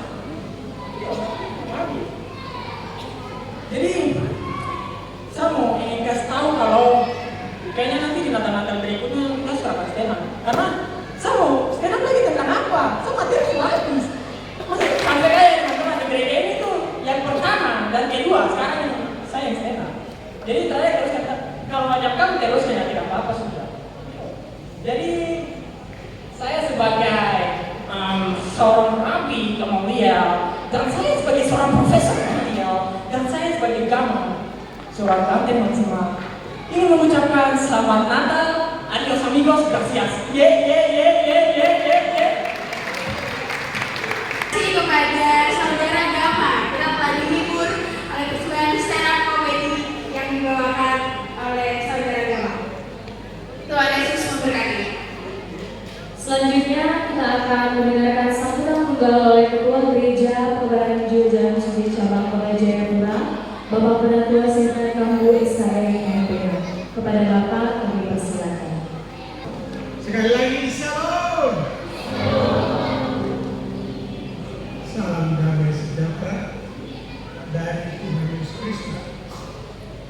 Jadi saya mau ingin kasih tahu kalau kayaknya nanti di Natal berikutnya kita sudah akan stand up. Karena saya mau stand up lagi tentang apa? Saya materi sudah habis. Maksudnya sampai kayak teman-teman di gereja ini tuh yang pertama dan kedua sekarang saya yang stand up. Jadi terakhir terus kata kalau ngajak kamu terus ya tidak apa-apa sudah. Jadi saya sebagai seorang rabi kemuliaan dan saya sebagai seorang profesor kemuliaan dan saya sebagai gamma seorang Dante Maksima ingin mengucapkan selamat Natal, adios amigos, gracias. Terima kasih kepada saudara Gama. Kita telah dihibur oleh persembahan stand up comedy yang dibawakan oleh saudara Gama. Tuhan Yesus memberkati. Selanjutnya kita akan mendengarkan sambutan tunggal oleh Ketua Gereja Perbaran Injil Jalan Suci Cabang Kota Jayapura, Bapak Penatua Sinta Kambu Isaya MPH. Kepada Bapak kami persilakan. Sekali lagi shalom. Salam damai sejahtera dari Tuhan Yesus Kristus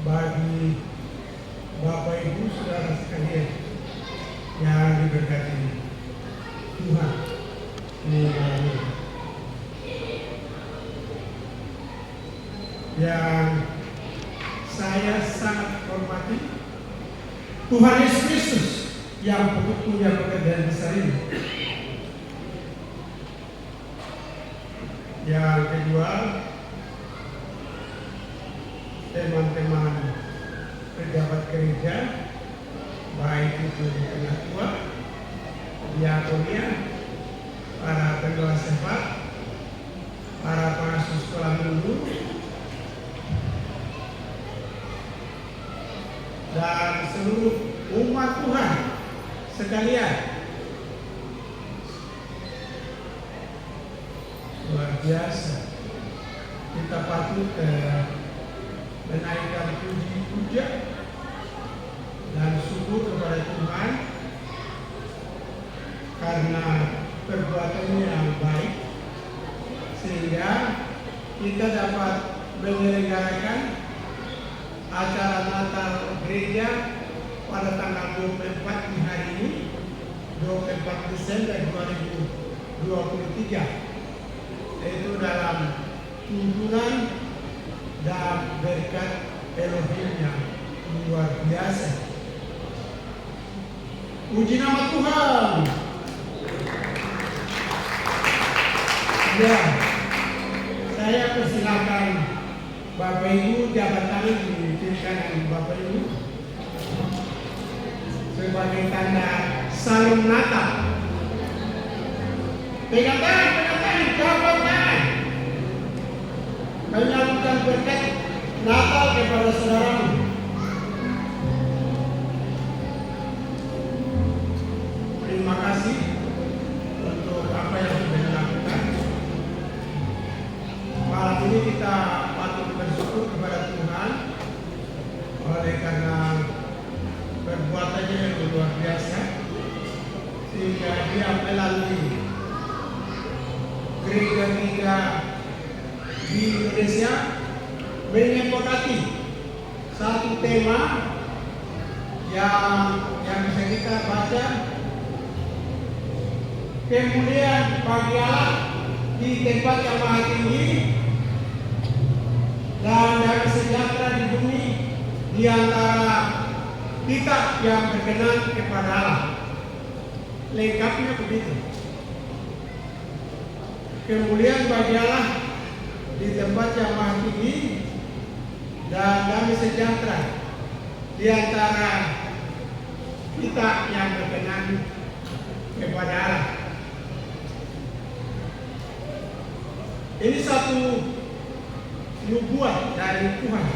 bagi Bapak Ibu Saudara sekalian yang diberkati Tuhan. Yang saya sangat hormati Tuhan Yesus Kristus yang punya pekerjaan besar ini. Yang kedua, teman-teman pejabat gereja, baik itu penatua, diakonia, para pendoa syafaat, para pengasuh sekolah minggu, dan seluruh umat Tuhan sekalian. Luar biasa, kita patut menaikkan puji-puja dan syukur kepada Tuhan karena perbuatannya yang baik, sehingga kita dapat menyelenggarakan acara Natal gereja pada tanggal 24 di hari ini, 24 Desember 2023, yaitu dalam tuntunan dan berkat Elohim yang luar biasa. Puji nama Tuhan. Ya, saya persilakan Bapak Ibu jabat tangan diberikan Bapak Ibu sebagai tanda salam Natal. Pegang tangan, jabat tangan. Menyambutkan berkat Natal kepada saudaramu. Terima kasih untuk apa yang sudah dilakukan. Malam ini kita patut bersyukur kepada Tuhan oleh karena perbuatannya yang luar biasa, sehingga dia melalui gereja-gereja di Indonesia menyepakati satu tema yang bisa kita baca, kemuliaan bagi Allah di tempat yang maha tinggi dan damai sejahtera di bumi di antara kita yang berkenan kepada Allah. Lengkapnya begitu. Kemuliaan bagi Allah di tempat yang maha tinggi dan damai sejahtera di antara kita yang berkenan kepada Allah. Ini satu nubuat dari Tuhan.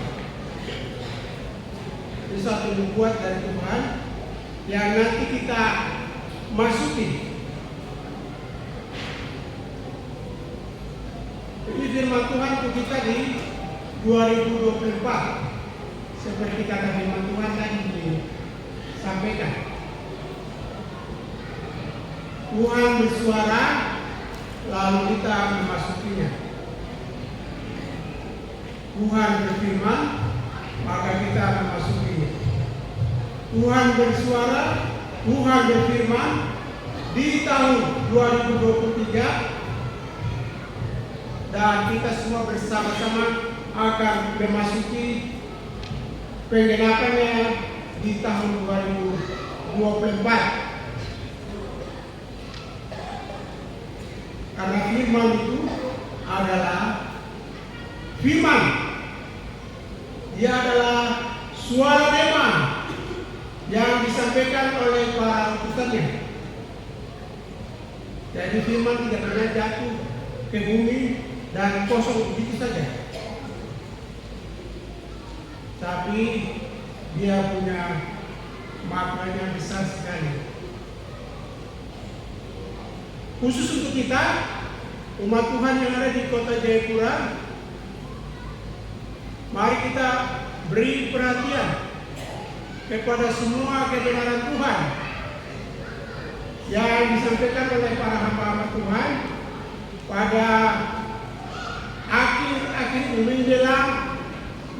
Ini satu nubuat dari Tuhan yang nanti kita masuki. Ini firman Tuhan untuk kita di 2024. Seperti kata firman Tuhan tadi disampaikan. Tuhan bersuara, lalu kita memasukinya. Tuhan berfirman, maka kita memasukinya. Tuhan bersuara, Tuhan berfirman di tahun 2023, dan kita semua bersama-sama akan memasuki penggenapannya di tahun 2024. Karena firman itu adalah firman. Dia adalah suara rema yang disampaikan oleh para utusannya. Jadi firman tidak pernah jatuh ke bumi dan kosong begitu saja. Tapi dia punya maknanya besar sekali. Khusus untuk kita, umat Tuhan yang ada di kota Jayapura, mari kita beri perhatian kepada semua kebenaran Tuhan yang disampaikan oleh para hamba-hamba Tuhan pada akhir-akhir menjelang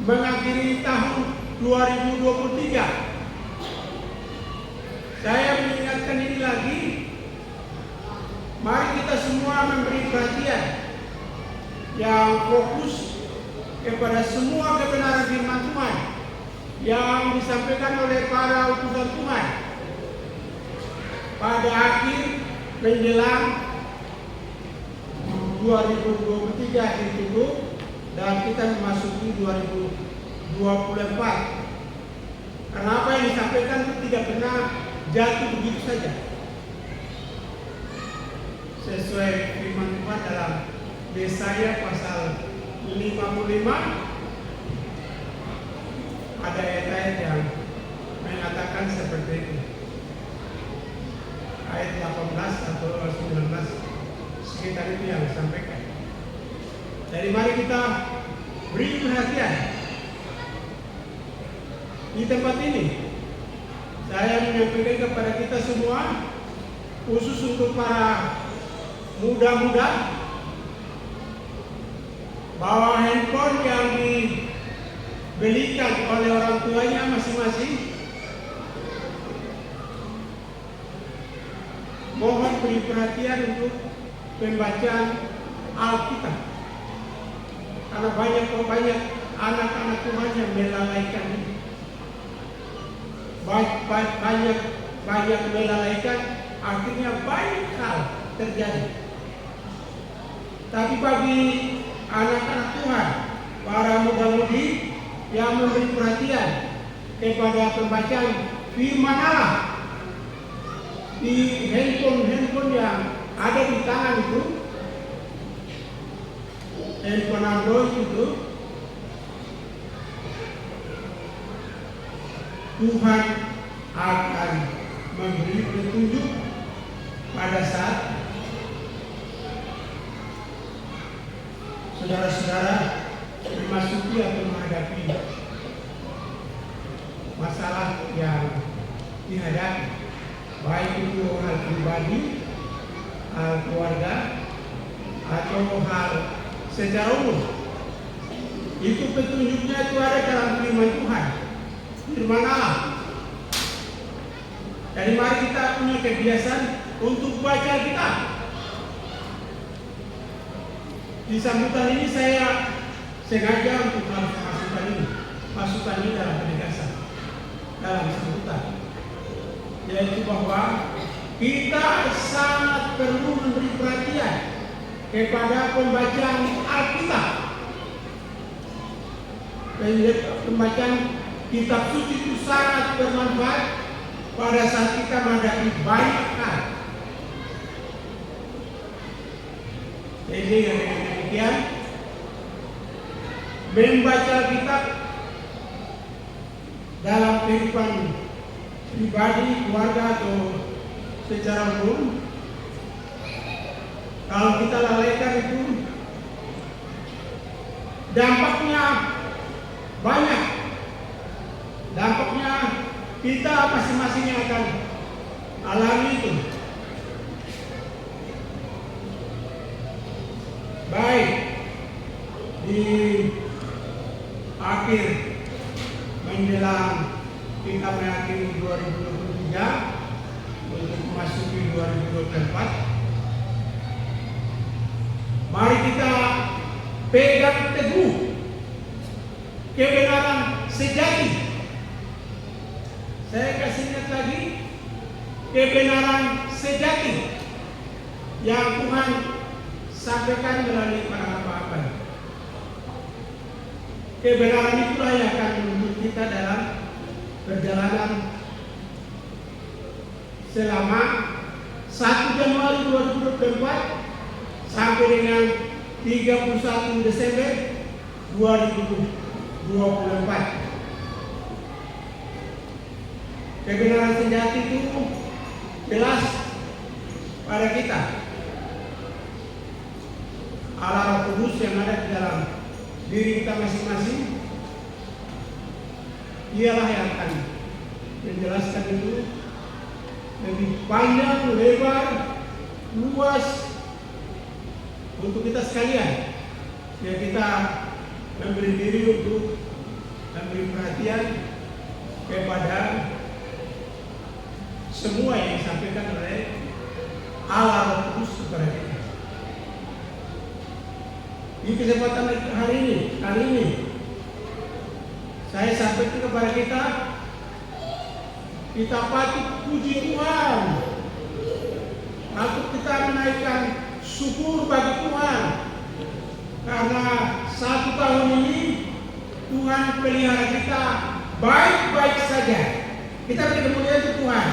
mengakhiri tahun 2023. Saya mengingatkan ini lagi. Mari kita semua memberi perhatian yang fokus kepada semua kebenaran firman Tuhan yang disampaikan oleh para utusan Tuhan pada akhir menjelang 2023 itu, dan kita memasuki 2024. Karena apa yang disampaikan itu tidak pernah jatuh begitu saja. Sesuai firman Tuhan dalam Yesaya pasal 55, ada ayat-ayat yang mengatakan seperti itu. Ayat 18 atau 19, sekitar itu yang disampaikan. Jadi mari kita beri perhatian. Di tempat ini saya menyampaikan kepada kita semua, khusus untuk para muda-muda, bahwa handphone yang dibelikan oleh orang tuanya masing-masing, mohon beri perhatian untuk pembacaan Alkitab. Karena banyak anak-anak Tuhan yang melalaikan ini. Banyak melalaikan, akhirnya banyak hal terjadi. Tapi bagi anak-anak Tuhan, para muda-mudi yang memberi perhatian kepada pembacaan firman Allah di handphone yang ada di tangan itu, handphone Android itu, Tuhan akan memberi petunjuk pada saat saudara-saudara memasuki atau menghadapi masalah yang dihadapi, baik itu hal pribadi, hal keluarga, atau hal secara umum. Itu petunjuknya itu ada dalam firman Tuhan, firman Allah. Jadi mari kita punya kebiasaan untuk baca Alkitab. Di sambutan ini saya sengaja untuk harus masukkan ini dalam penegasan, dalam sambutan, yaitu bahwa kita sangat perlu memberi perhatian kepada pembacaan Alkitab. Pembacaan kitab suci itu sangat bermanfaat pada saat kita menghadapi banyak hal. Jadi dengan demikian, membaca kitab dalam kehidupan pribadi, keluarga atau secara umum, kalau kita lalaikan itu dampaknya banyak. Dampaknya kita masing-masing yang akan alami itu. Baik di akhir menjelang kita mengakhiri 2023 untuk memasuki 2024, mari kita pegang teguh kebenaran sejati. Saya kasih ingat lagi, kebenaran sejati yang Tuhan sampaikan melalui para hamba. Kebenaran itulah yang akan menuntut kita dalam perjalanan selama 1 Januari 2024 sampai dengan 31 Desember 2024. Kebenaran sejati itu jelas pada kita. Allah Roh Kudus yang ada di dalam diri kita masing-masing, ialah yang akan menjelaskan itu lebih panjang, lebar, luas untuk kita sekalian. Ya, kita memberi diri untuk memberi perhatian kepada semua yang disampaikan oleh Allah Roh Kudus kepada kita. Di kesempatan hari ini saya sampaikan kepada kita patut puji Tuhan, patut kita menaikkan syukur bagi Tuhan karena 1 tahun ini Tuhan pelihara kita baik-baik saja. Kita beri kemuliaan untuk Tuhan.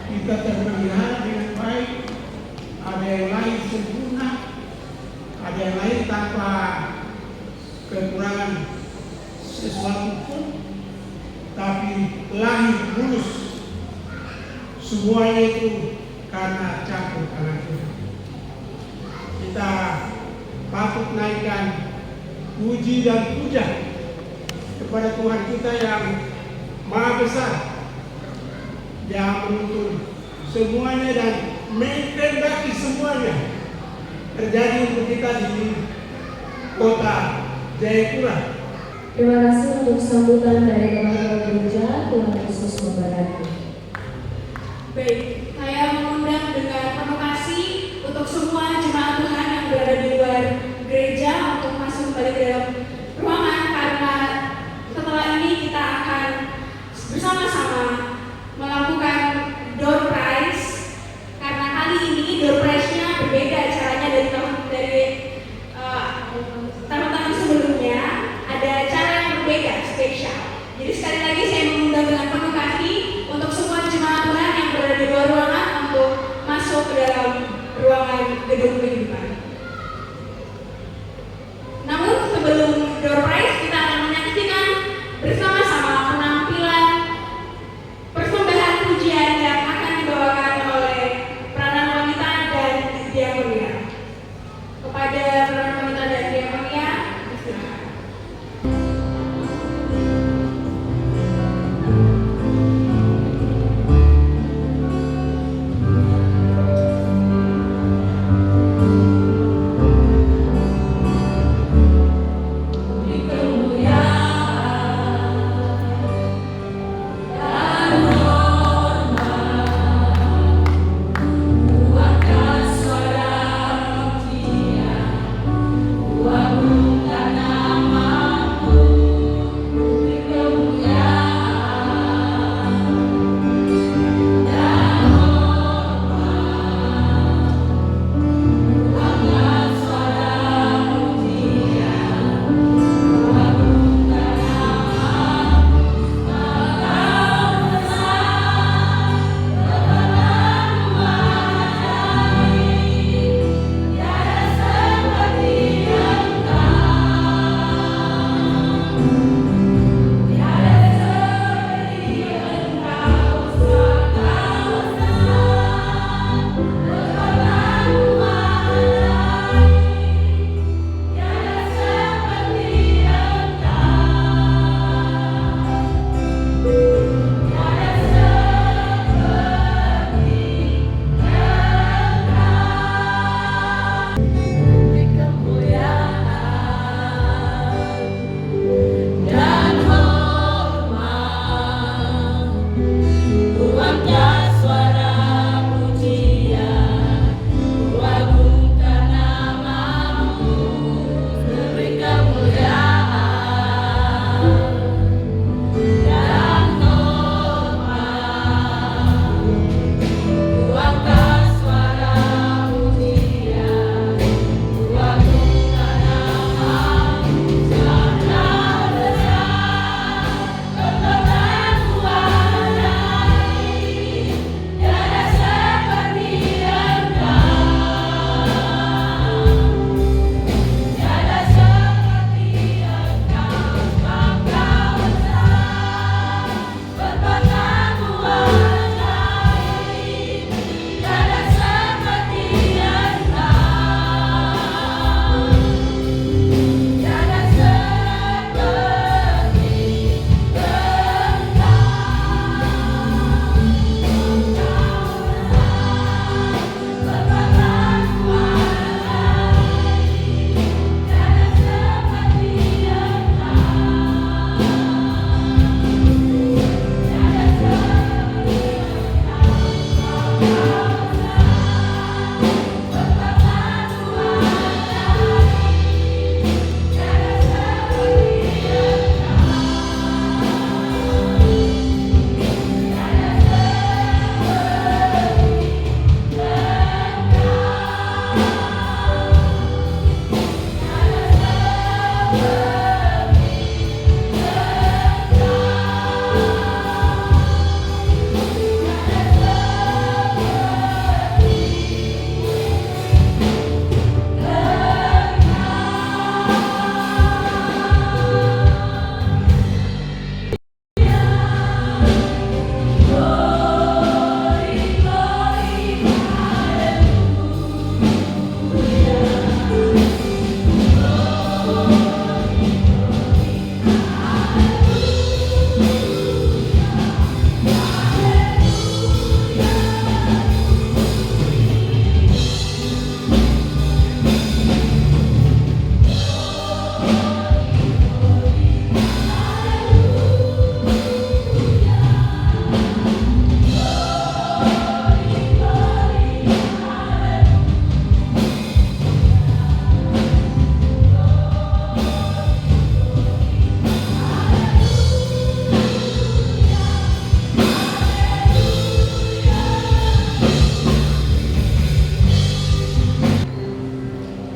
Kita terpelihara dengan baik. Ada yang lain sempurna, ada yang lain tanpa kekurangan sesuatu pun, tapi lahir mulus. Semuanya itu karena campur tangan Tuhan. Kita patut naikkan puji dan puja kepada Tuhan kita yang Maha Besar, yang menuntun semuanya dan menghendaki semuanya terjadi untuk kita di kota Jayapura. Terima kasih untuk sambutan dari Bapak Gereja. Tuhan Yesus memberkati. Baik, saya mengundang dengan penuh kasih untuk semua jemaat Tuhan yang berada di luar gereja untuk masuk kembali ke dalam ruangan, karena setelah ini kita akan bersama-sama melakukan door prize. Karena kali ini door prize-nya berbeda caranya dari tahun-tahun sebelumnya. Ada cara yang berbeda, spesial. Jadi sekali lagi saya mengundang dengan penuh kasih untuk semua jemaat Tuhan yang berada di luar ruangan untuk masuk ke dalam ruangan gedung kehidupan.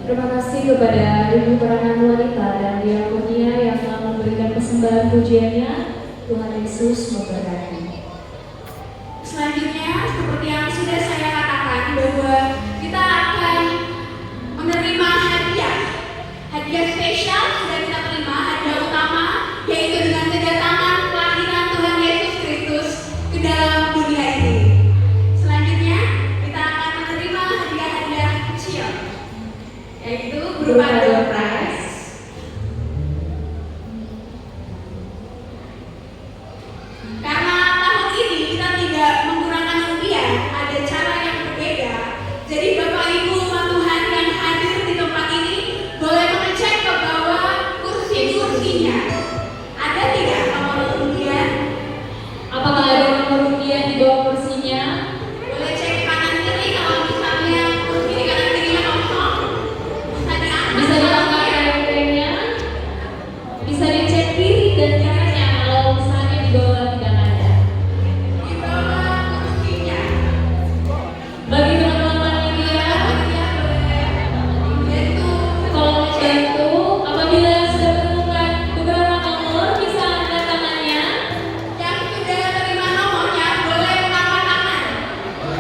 Terima kasih kepada Ibu Peranan Wanita dan Diakonia yang telah memberikan persembahan pujiannya. Tuhan Yesus memberkati. Selanjutnya, seperti yang sudah saya katakan, bahwa kita akan menerima hadiah. Hadiah spesial sudah kita terima, hadiah utama, yaitu dengan kedatangan kelahiran Tuhan Yesus Kristus ke dalam dunia ini. Selanjutnya, kita akan menerima hadiah-hadiah kecil, yaitu berupa door prize. Karena tahun ini kita tidak menggunakan rupiah, ada cara yang berbeda. Jadi Bapak Ibu umat Tuhan yang hadir di tempat ini boleh mengecek ke bawah kursi-kursinya. Ada tidak nomor undian? Apakah ada nomor undian di bawah kursinya? Boleh cek kanan kiri, kalau misalnya kursi di kanan kirinya kosong, bisa diangkat. Bisa diangkat rem-remnya, bisa dicek kiri dan kanannya kalau misalnya di bawah tidak ada. Di bawah kursinya. Bagi teman-teman panitia, tolong bantu apabila sudah menemukan beberapa nomor bisa angkat tangannya. Yang sudah terima nomornya boleh mengangkat tangan.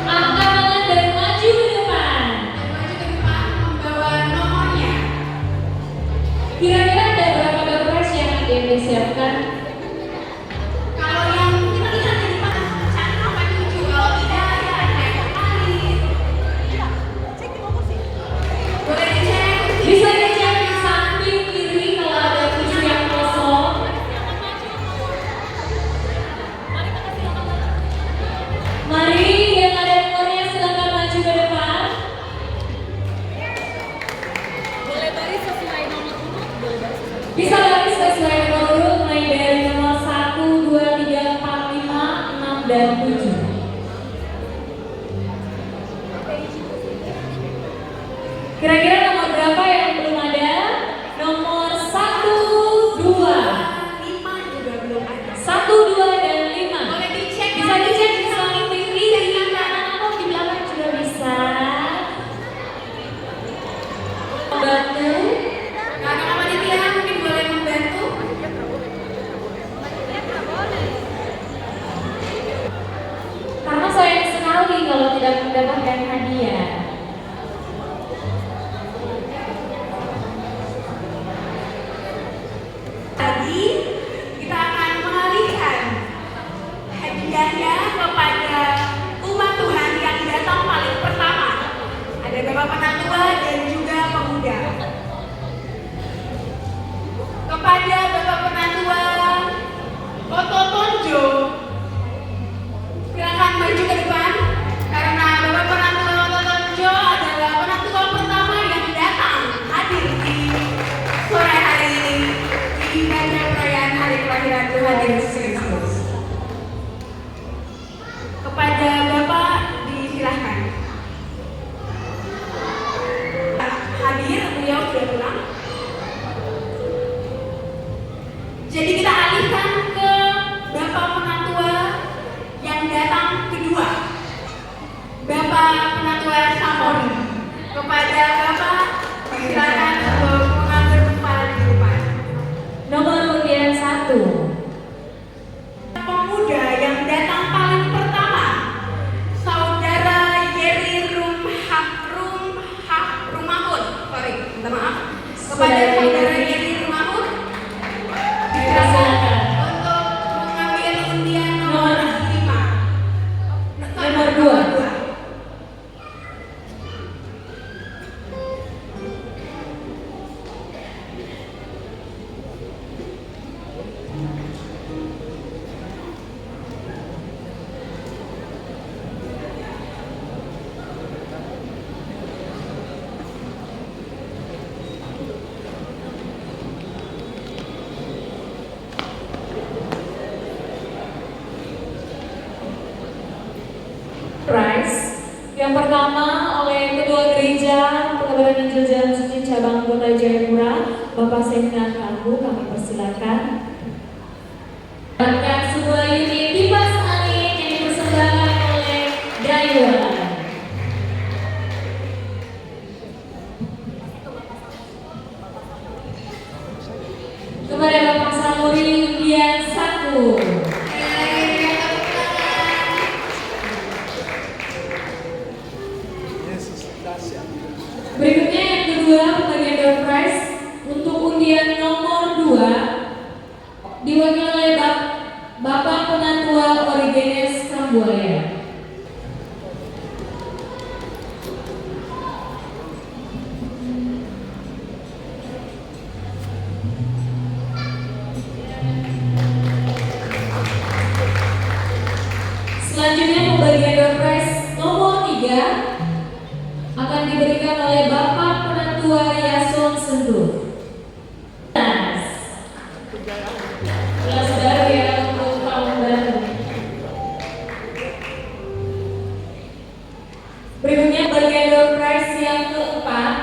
Angkat tangan dan maju ke depan. Maju ke depan membawa nomornya. Kira-kira ada berapa door prize yang ada yang disiapkan? Kalau yang kita lihat di depan cari sampai 7, kalau tidak ya naik kembali. Boleh dicek. Bisa dicek di samping kiri kalau ada kursi yang kosong. Mari yang ada nomornya silakan maju ke depan. Bisa baris sesuai nomor urut mulai dari nomor 1, 2, 3, 4, 5, 6, dan 7. Kira-kira nomor berapa yang belum ada? Nomor 1, 2, 5 juga belum ada. 1, 2, dan 5. Boleh dicek. Bisa dicek di samping kiri, kanan atau di belakang juga bisa. Membantu. Kakak panitia mungkin boleh membantu. Karena sayang sekali kalau tidak mendapatkan hadiah. Tadi kita akan mengalihkan hadiahnya kepada umat Tuhan yang datang paling pertama. Ada Bapak Penatua dan juga pemuda. Kepada Bapak Penatua Oto Tonjo, silakan maju ke depan karena Bapak Penatua Oto Tonjo adalah penatua pertama yang datang hadir di sore hari ini di ibadah perayaan hari kelahiran Tuhan Yesus Kristus. Kepada Bapak disilahkan. Hadir, beliau sudah pulang. Jadi kita alihkan ke Bapak Penatua yang datang kedua, Bapak Penatua Samori. Kepada Bapak silakan untuk mengambil tempat di depan. Nomor undian 1. Pemuda yang datang paling pertama, Saudara Yeri Rumahun. Sorry, minta maaf. Kepada Saudara Yeri Rumahun, silakan untuk mengambil undian nomor 5. Nomor 2. Prize yang pertama oleh Ketua Gereja Pengabaran Injil Jalan Suci Cabang Kota Jayapura, Bapak Seminar Kalbu, kami persilakan. Bahkan sebuah unit kipas angin yang dipersembahkan oleh Daiwa. sentuh. Kelas baru ya untuk tahun baru. Berikutnya bagian door prize yang keempat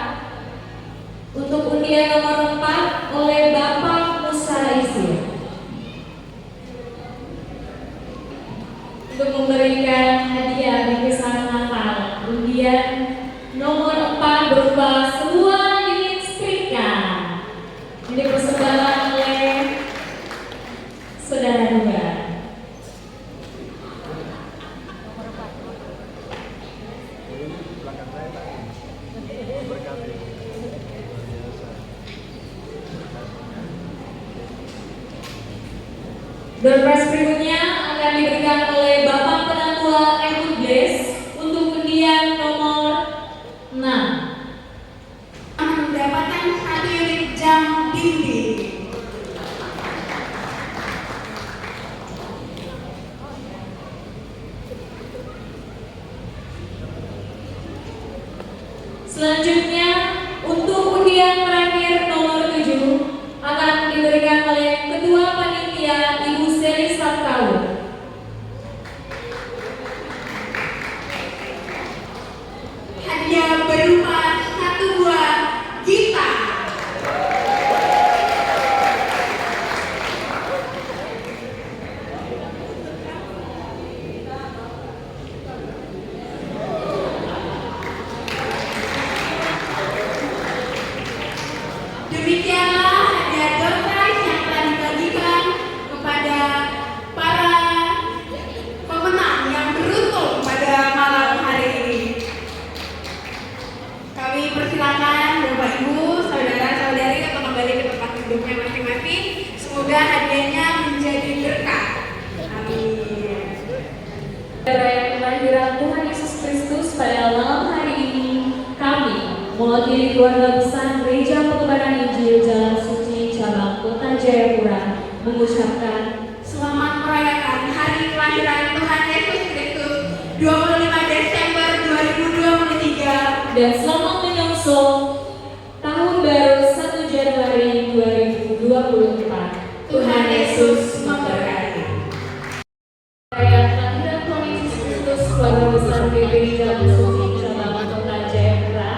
untuk undian nomor 4 oleh Bapak Musa Isir. Untuk memberikan hadiah bingkisan Natal, undian nomor 4 berupa sebuah unit setrika yang dipersembahkan oleh saudara Dua. Door prize berikutnya akan diberikan oleh Bapak Penatua Ehud Blaze untuk undian nomor 6. Mendapatkan 1 unit jam dinding. Selanjutnya untuk undian terakhir nomor 7 akan diberikan oleh Ketua Panitia Ibu Seli Sabtaun. Hadiah berupa 1 buah gitar. Demikianlah hadiah door prize yang telah dibagikan kepada para pemenang yang beruntung pada malam hari ini. Kami persilakan Bapak Ibu, saudara-saudari untuk kembali ke tempat duduknya masing-masing. Semoga hadiahnya menjadi berkah. Amin. Raya kelahiran Tuhan Yesus Kristus pada malam hari ini, kami mewakili keluarga besar Gereja Penyebaran Injil Jalan Suci Cabang Kota Jayapura mengucapkan Selamat merayakan hari kelahiran Tuhan Yesus Kristus 25 Desember 2023. dan selamat menyongsong tahun baru 1 Januari 2024. Tuhan Yesus memberkati. Raya kelahiran Tuhan Yesus Kristus keluarga besar GPI Jalan Suci Cabang Kota Jayapura.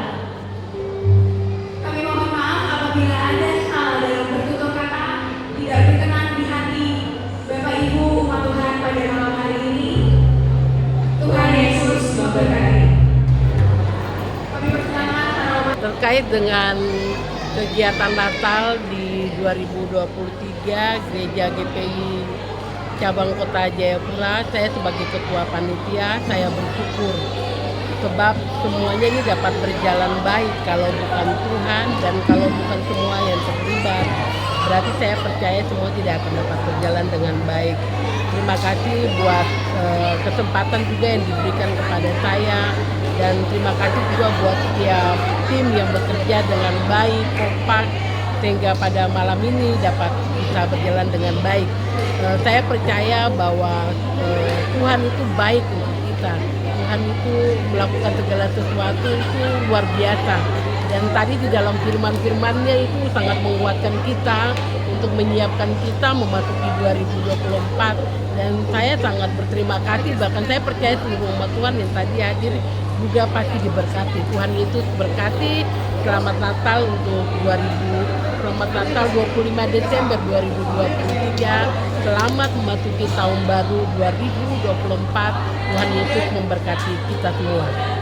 Kami mohon maaf apabila ada salah dalam bertutur kata tidak berkenan di hati Bapak Ibu umat Tuhan pada malam hari ini. Tuhan Yesus memberkati. Kami persilakan para umat Terkait dengan kegiatan Natal di 2023 Gereja GPI Cabang Kota Jayapura, saya sebagai Ketua Panitia, saya bersyukur sebab semuanya ini dapat berjalan baik kalau bukan Tuhan dan kalau bukan semua yang terlibat. Berarti saya percaya semua tidak akan dapat berjalan dengan baik. Terima kasih buat kesempatan juga yang diberikan kepada saya dan terima kasih juga buat setiap tim yang bekerja dengan baik, kompak sehingga pada malam ini dapat bisa berjalan dengan baik. Saya percaya bahwa Tuhan itu baik untuk kita. Tuhan itu melakukan segala sesuatu itu luar biasa. Dan tadi di dalam firman-firmannya itu sangat menguatkan kita untuk menyiapkan kita memasuki 2024. Dan saya sangat berterima kasih, bahkan saya percaya seluruh umat Tuhan yang tadi hadir juga pasti diberkati. Tuhan Yesus berkati. Selamat Natal untuk Selamat Natal 25 Desember 2023. Selamat memasuki tahun baru 2024. Tuhan Yesus memberkati kita semua.